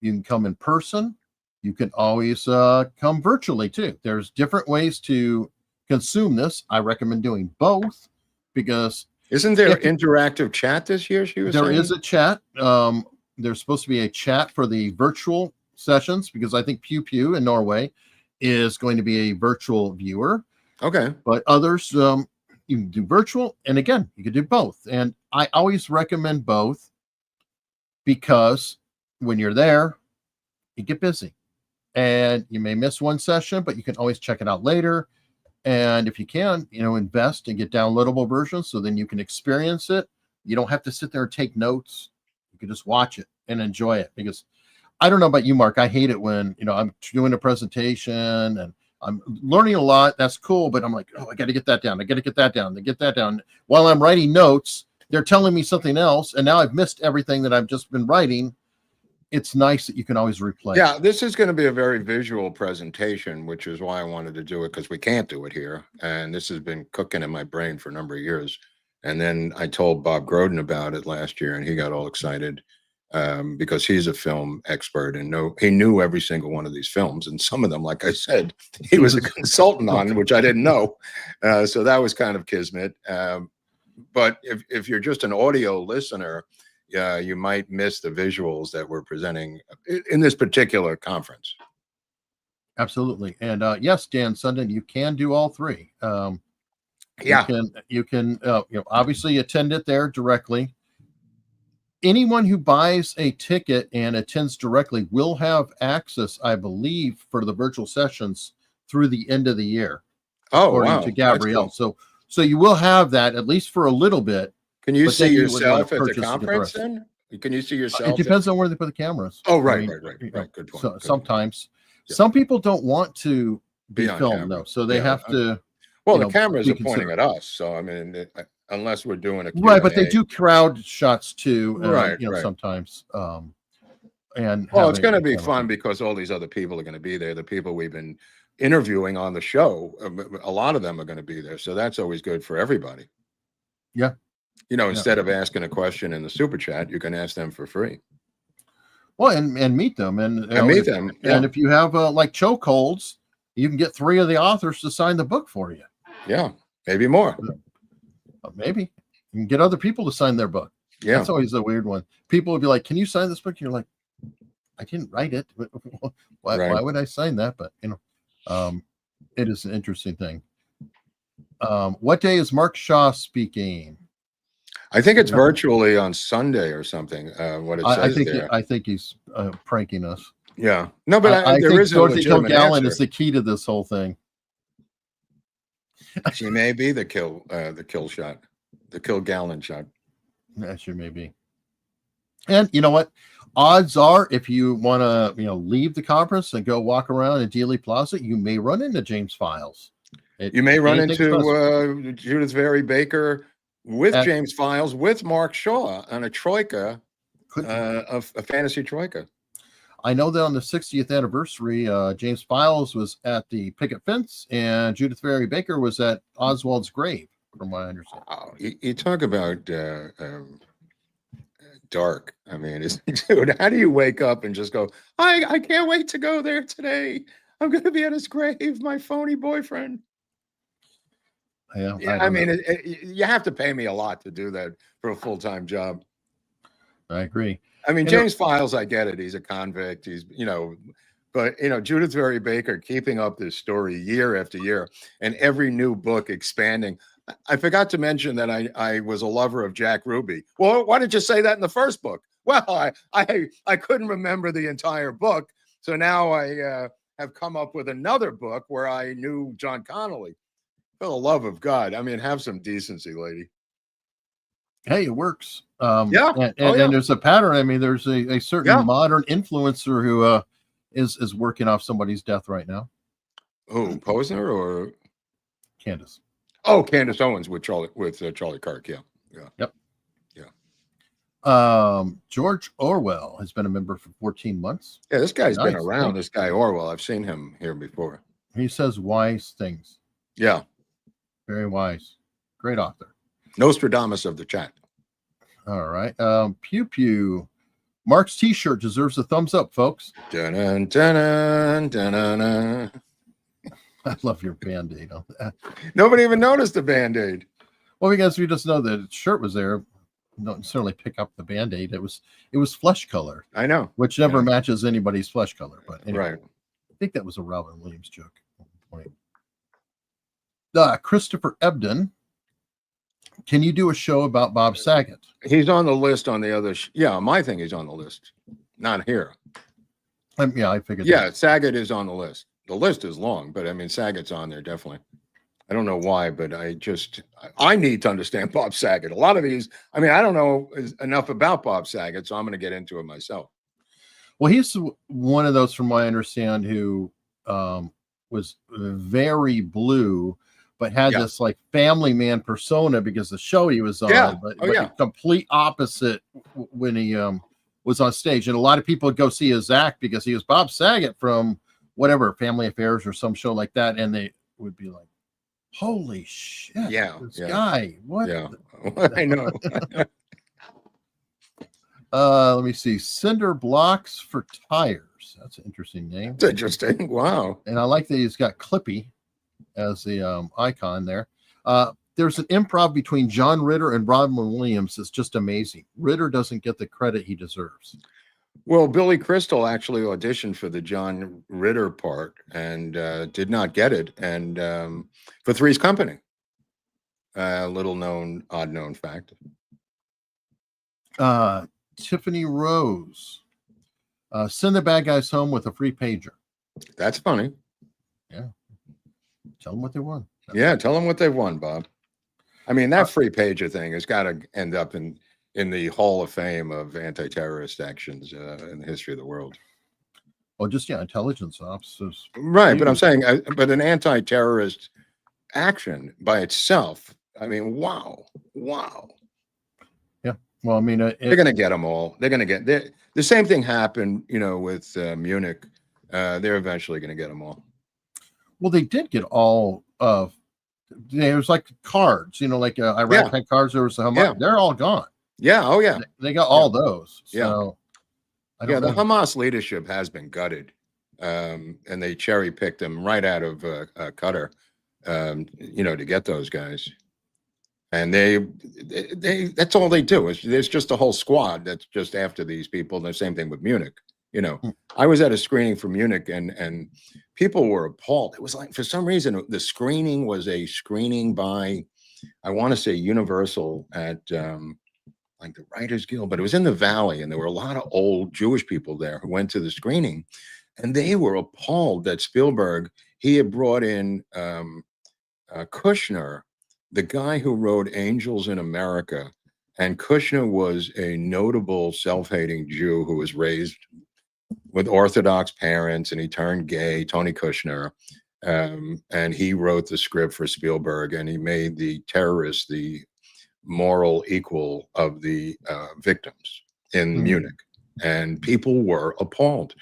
You can come in person. You can always come virtually too. There's different ways to consume this. I recommend doing both because isn't there interactive chat this year? She was there saying? Is a chat. There's supposed to be a chat for the virtual sessions because I think Pew Pew in Norway is going to be a virtual viewer. Okay. But others, you can do virtual. And again, you can do both. And I always recommend both because when you're there, you get busy and you may miss one session, but you can always check it out later. And if you can, invest and get downloadable versions so then you can experience it. You don't have to sit there and take notes. You can just watch it and enjoy it because I don't know about you, Mark. I hate it when, I'm doing a presentation and I'm learning a lot. That's cool. But I'm like, oh, I got to get that down. I got to get that down. To get that down. While I'm writing notes, they're telling me something else. And now I've missed everything that I've just been writing. It's nice that you can always replay. Yeah, this is going to be a very visual presentation, which is why I wanted to do it because we can't do it here. And this has been cooking in my brain for a number of years. And then I told Bob Groden about it last year and he got all excited because he's a film expert and he knew every single one of these films. And some of them, like I said, he was a consultant on, which I didn't know. So that was kind of kismet. But if you're just an audio listener, you might miss the visuals that we're presenting in this particular conference. Absolutely. And yes, Dan Sundin, you can do all three. You can obviously attend it there directly. Anyone who buys a ticket and attends directly will have access, I believe, for the virtual sessions through the end of the year. Oh, according wow. to Gabrielle. Cool. So you will have that at least for a little bit. Can you see yourself at the conference then? Can you see yourself? It depends on where they put the cameras. Oh, right. Good point. So sometimes some people don't want to be filmed camera. Though, so they have to. Well, the cameras are pointing at us, so I mean, unless we're doing a Q&A. Right, but they do crowd shots too. Right. Sometimes. And it's going to be fun because all these other people are going to be there. The people we've been interviewing on the show, a lot of them are going to be there, so that's always good for everybody. Yeah. Instead of asking a question in the super chat, you can ask them for free. Well, and meet them and meet them. Yeah. And if you have like chokeholds, you can get 3 of the authors to sign the book for you. Yeah, maybe more. Maybe you can get other people to sign their book. Yeah, that's always the weird one. People would be like, "Can you sign this book?" You're like, "I didn't write it. Why would I sign that?" But it is an interesting thing. What day is Mark Shaw speaking? I think it's virtually on Sunday or something. What it says there. I think he's pranking us. Yeah. No, but I there think is Dorothy a legitimate Kilgallen answer. is the key to this whole thing. She may be the kill shot, the Kilgallen shot. Yeah, sure may be. And you know what? Odds are, if you want to, leave the conference and go walk around in Dealey Plaza, you may run into James Files. You may run into Judith Very Baker with James Files, with Mark Shaw on a troika, a fantasy troika. I know that on the 60th anniversary, James Files was at the picket fence and Judith Very Baker was at Oswald's grave, from what I understand. You talk about dark. I mean, dude, how do you wake up and just go, I can't wait to go there today. I'm going to be at his grave, my phony boyfriend. Yeah, I mean, you have to pay me a lot to do that for a full-time job. I agree. I mean, James Files, I get it. He's a convict. He's, but, Judith Very Baker keeping up this story year after year and every new book expanding. I forgot to mention that I was a lover of Jack Ruby. Well, why didn't you say that in the first book? Well, I couldn't remember the entire book. So now I have come up with another book where I knew John Connolly. For the love of God, I mean, have some decency, lady. Hey, it works. And there's a pattern. I mean, there's a certain modern influencer who is working off somebody's death right now. Oh, Posner or Candace? Oh, Candace Owens with Charlie Kirk. Yeah. Yep. Yeah. George Orwell has been a member for 14 months. Yeah, this guy's been around. This guy Orwell, I've seen him here before. He says wise things. Yeah. Very wise. Great author. Nostradamus of the chat. All right. Pew Pew. Mark's t-shirt deserves a thumbs up, folks. Dun-dun, dun-dun, dun-dun. I love your Band-Aid on that. Nobody even noticed the Band-Aid. Well, because we just know that the shirt was there. Don't necessarily pick up the Band-Aid. It was flesh color. I know. Which never matches anybody's flesh color. But anyway, right. I think that was a Robin Williams joke at one point. Christopher Ebden, can you do a show about Bob Saget? He's on the list on the other. My thing is on the list, not here. I figured. Yeah, Saget is on the list. The list is long, but I mean, Saget's on there definitely. I don't know why, but I need to understand Bob Saget. A lot of these, I mean, I don't know enough about Bob Saget, so I'm going to get into it myself. Well, he's one of those, from what I understand, who was very blue, but had this like family man persona because the show he was on, but the complete opposite when he was on stage. And a lot of people would go see his act because he was Bob Saget from whatever, Family Affairs or some show like that. And they would be like, holy shit. This guy. What? Yeah. I know. Let me see. Cinder Blocks for Tires. That's an interesting name. That's interesting. Wow. And I like that he's got Clippy as the icon there. There's an improv between John Ritter and Robin Williams. It's just amazing. Ritter doesn't get the credit he deserves. Well, Billy Crystal actually auditioned for the John Ritter part and did not get it. And for Three's Company, little known, odd known fact. Tiffany Rose, send the bad guys home with a free pager. That's funny. Yeah. Tell them what they won. Yeah, tell them what they've won, Bob. I mean, that free pager thing has got to end up in the Hall of Fame of anti-terrorist actions in the history of the world. Well, just, intelligence officers. Right, but I'm saying, but an anti-terrorist action by itself, I mean, wow. Yeah, well, I mean, they're going to get them all. They're going to get the same thing happened, with Munich. They're eventually going to get them all. Well, they did get all of. There was like cards, like Iraq had cards. There was some. They're all gone. Yeah. Oh, yeah. They got all those. So, I don't know. The Hamas leadership has been gutted, and they cherry picked them right out of Qatar, to get those guys. And they that's all they do. There's just a whole squad that's just after these people. And the same thing with Munich. I was at a screening for Munich and people were appalled. It was like, for some reason, the screening was a screening by, I want to say Universal at like the Writers Guild, but it was in the Valley. And there were a lot of old Jewish people there who went to the screening and they were appalled that Spielberg, he had brought in Kushner, the guy who wrote Angels in America. And Kushner was a notable self-hating Jew who was raised with Orthodox parents, and he turned gay, Tony Kushner, and he wrote the script for Spielberg, and he made the terrorists the moral equal of the victims in Munich, and people were appalled.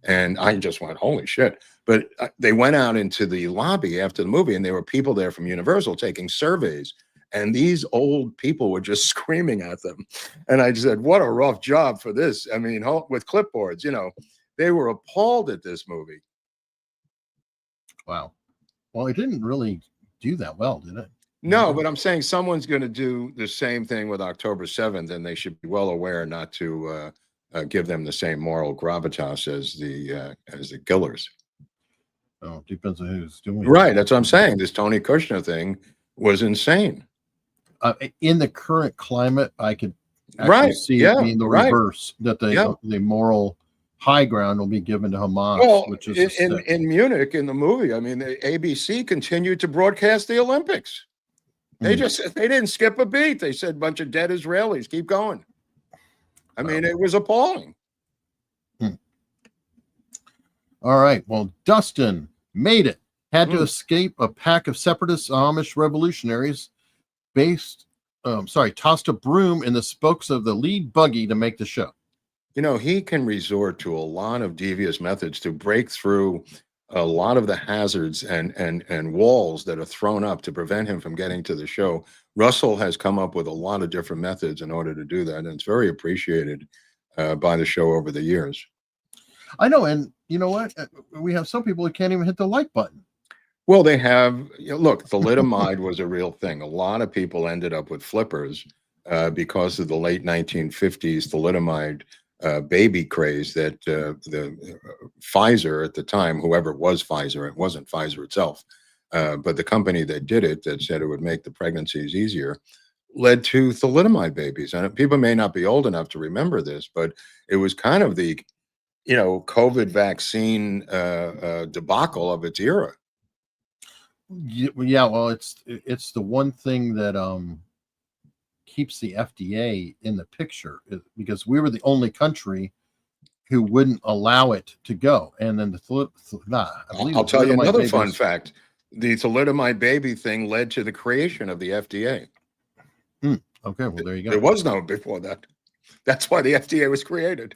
And I just went, holy shit. But they went out into the lobby after the movie, and there were people there from Universal taking surveys, and these old people were just screaming at them. And I said, what a rough job for this. I mean, with clipboards, they were appalled at this movie. Wow. Well, it didn't really do that well, did it? No, but I'm saying someone's going to do the same thing with October 7th, and they should be well aware not to give them the same moral gravitas as the killers. Oh, depends on who's doing it. Right. That's what I'm saying. This Tony Kushner thing was insane. In the current climate, I could actually see it being the reverse, that the moral high ground will be given to Hamas. Well, which is in Munich, in the movie, I mean, the ABC continued to broadcast the Olympics. They didn't skip a beat. They said, bunch of dead Israelis, keep going. I mean, it was appalling. All right. Well, Dustin made it. Had to escape a pack of separatist Amish revolutionaries tossed a broom in the spokes of the lead buggy to make the show. He can resort to a lot of devious methods to break through a lot of the hazards and walls that are thrown up to prevent him from getting to the show. Russell has come up with a lot of different methods in order to do that, and it's very appreciated by the show over the years. I know, and you know what? We have some people who can't even hit the like button. Well, they have, look, thalidomide was a real thing. A lot of people ended up with flippers because of the late 1950s thalidomide baby craze that the Pfizer at the time, whoever it was Pfizer, it wasn't Pfizer itself, but the company that did it, that said it would make the pregnancies easier, led to thalidomide babies. And people may not be old enough to remember this, but it was kind of the, COVID vaccine debacle of its era. Yeah, well, it's the one thing that keeps the FDA in the picture, because we were the only country who wouldn't allow it to go. And then I'll tell you another fun fact. The thalidomide baby thing led to the creation of the FDA. Okay, well, there you go. There was no before that. That's why the FDA was created.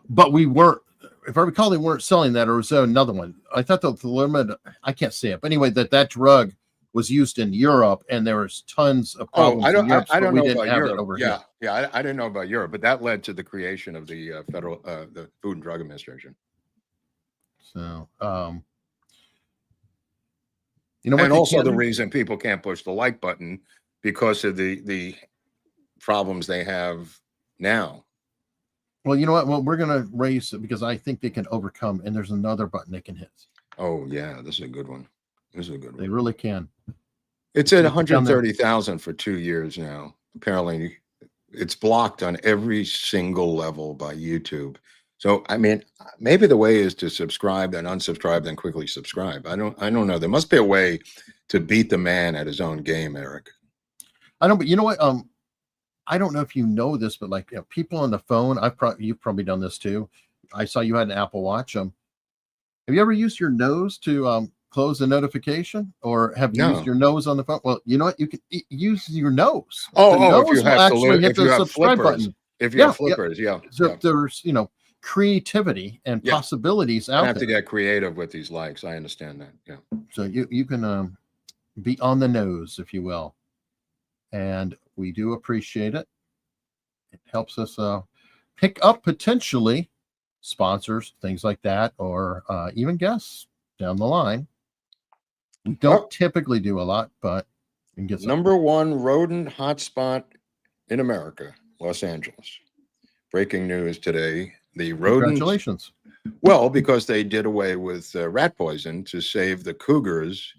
But we weren't, if I recall, they weren't selling that, or was there another one? I thought the thalidomide, I can't say it, but anyway, that drug was used in Europe, and there was tons of problems. I don't know about Europe. Over here. I didn't know about Europe, but that led to the creation of the the Food and Drug Administration. So, and also the reason people can't push the like button because of the problems they have now. Well, you know what? Well, we're going to raise it because I think they can overcome, and there's another button they can hit. Oh, yeah. This is a good one. They really can. It's at 130,000 for 2 years now. Apparently, it's blocked on every single level by YouTube. So, I mean, maybe the way is to subscribe, then unsubscribe, then quickly subscribe. I don't know. There must be a way to beat the man at his own game, Eric. I don't, but you know what? I don't know if you know this, but like people on the phone, you've probably done this too. I saw you had an Apple Watch. Have you ever used your nose to close the notification, or have you used your nose on the phone? Well, you know what? You can use your nose. If you have flippers. If you have flippers, So there's creativity and possibilities out there. You have to get creative with these likes. I understand that. Yeah. So you can be on the nose, if you will, and we do appreciate it. It helps us pick up potentially sponsors, things like that, or even guests down the line. We don't typically do a lot, but we can get some. Number one rodent hotspot in America, Los Angeles. Breaking news today. The rodents. Congratulations. Well, because they did away with rat poison to save the cougars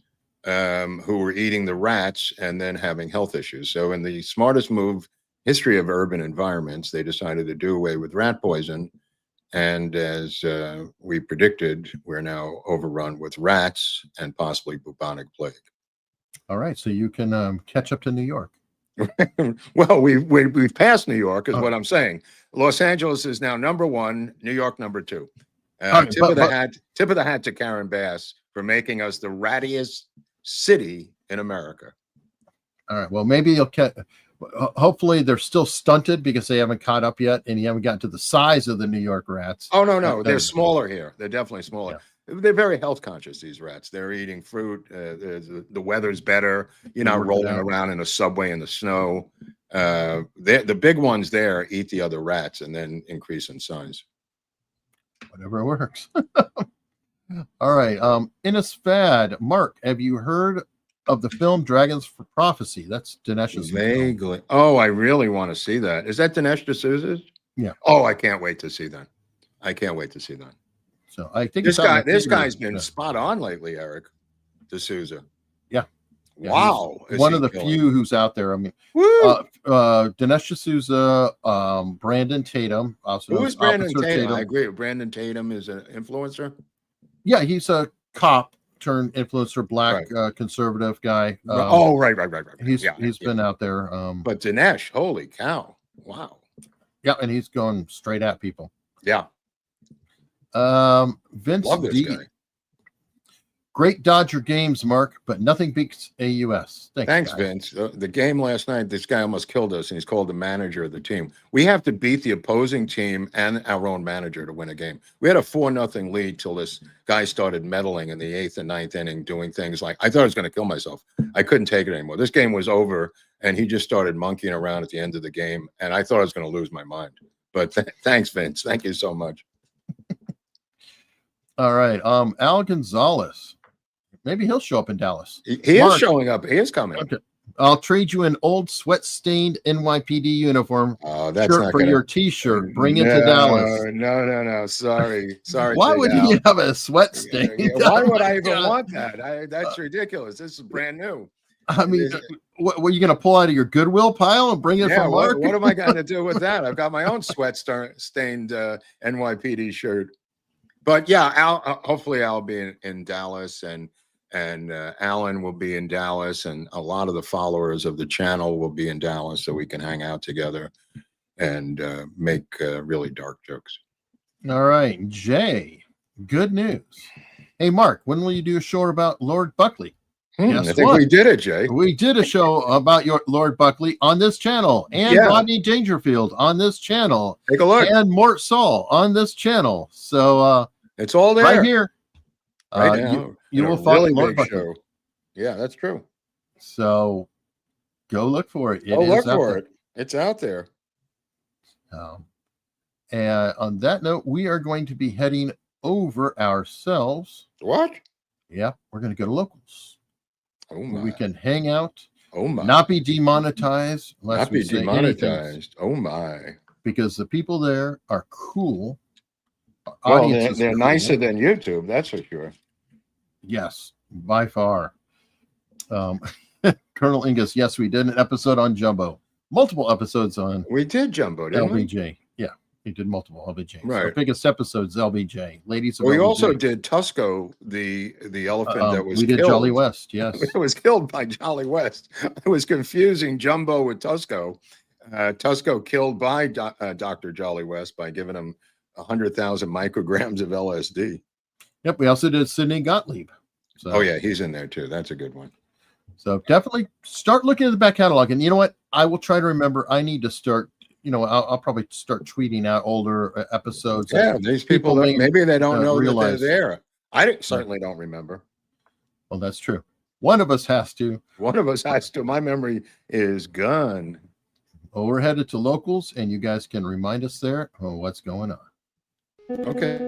who were eating the rats and then having health issues. So in the smartest move history of urban environments, they decided to do away with rat poison. And as we predicted, we're now overrun with rats and possibly bubonic plague. All right. So you can catch up to New York. Well, we've passed New York is what I'm saying. Los Angeles is now number one, New York number two. Tip of the hat to Karen Bass for making us the rattiest city in America. All right. Well, maybe you'll catch. Hopefully, they're still stunted because they haven't caught up yet, and you haven't gotten to the size of the New York rats. Oh no, they're smaller here. They're definitely smaller. They're very health conscious, these rats. They're eating fruit. The weather's better. You're not rolling around in a subway in the snow. The big ones there eat the other rats and then increase in size. Whatever works. All right. Innisfad, Mark, have you heard of the film Dragons for Prophecy? That's Dinesh's Vaguely. Oh, I really want to see that. Is that Dinesh D'Souza's? Yeah. Oh, I can't wait to see that. I can't wait to see that. So I think this guy's been spot on lately, Eric D'Souza. Yeah. Wow. One of the few who's out there. I mean, Dinesh D'Souza, Brandon Tatum. Who is Brandon Tatum? I agree. Brandon Tatum is an influencer. Yeah, he's a cop turned influencer, black conservative guy. Right. He's been out there. But Dinesh, holy cow! Wow. Yeah, and he's going straight at people. Yeah. Vince Love this guy. Great Dodger games, Mark, but nothing beats AUS. Thanks, Vince. The game last night, this guy almost killed us, and he's called the manager of the team. We have to beat the opposing team and our own manager to win a game. We had a 4-0 lead till this guy started meddling in the 8th and 9th inning, doing things like, I thought I was going to kill myself. I couldn't take it anymore. This game was over, and he just started monkeying around at the end of the game, and I thought I was going to lose my mind. But thanks, Vince. Thank you so much. All right. Al Gonzalez. Maybe he'll show up in Dallas. He is showing up. He is coming. Okay. I'll trade you an old sweat-stained NYPD uniform that's shirt for your T-shirt. Bring it to Dallas. No. Sorry. Why would you have a sweat stain? Why would I even want that? That's ridiculous. This is brand new. I mean, what were you going to pull out of your Goodwill pile and bring it from Mark? What am I going to do with that? I've got my own sweat-stained NYPD shirt. But yeah, hopefully I'll be in Dallas, and Alan will be in Dallas, and a lot of the followers of the channel will be in Dallas, so we can hang out together and make really dark jokes. All right, Jay, good news. Hey, Mark, when will you do a show about Lord Buckley? I think we did it, Jay. We did a show about your Lord Buckley on this channel, and Rodney Dangerfield on this channel. Take a look. And Mort Saul on this channel. So it's all there right here. Right now. You will find really Lord big Buckley. show. Yeah, that's true. So go look for it. Look for it. It's out there. And on that note, we are going to be heading over ourselves. What? Yeah, we're going to go to locals. Oh my. We can hang out. Oh my. Not be demonetized. Not be demonetized. Oh my. Because the people there are cool. Well, they're nicer than YouTube, that's for sure. Yes, by far. Colonel Ingus, yes, we did an episode on Jumbo. Multiple episodes on. We did Jumbo, didn't we? LBJ. Yeah, we did multiple LBJ. Right. Our biggest episodes, LBJ. Ladies of We LBJ. Also did Tusco, the elephant that was we did killed. Jolly West, yes. It was killed by Jolly West. It was confusing Jumbo with Tusco. Tusco killed by Dr. Jolly West by giving him 100,000 micrograms of LSD. Yep, we also did Sidney Gottlieb. So, oh yeah, he's in there too. That's a good one. So definitely start looking at the back catalog. And you know what? I will try to remember. I need to start, I'll probably start tweeting out older episodes. Yeah, these people maybe they don't know that they're there. I certainly don't remember. Well, that's true. One of us has to. One of us has to. My memory is gone. Well, we're headed to locals, and you guys can remind us there on what's going on. Okay.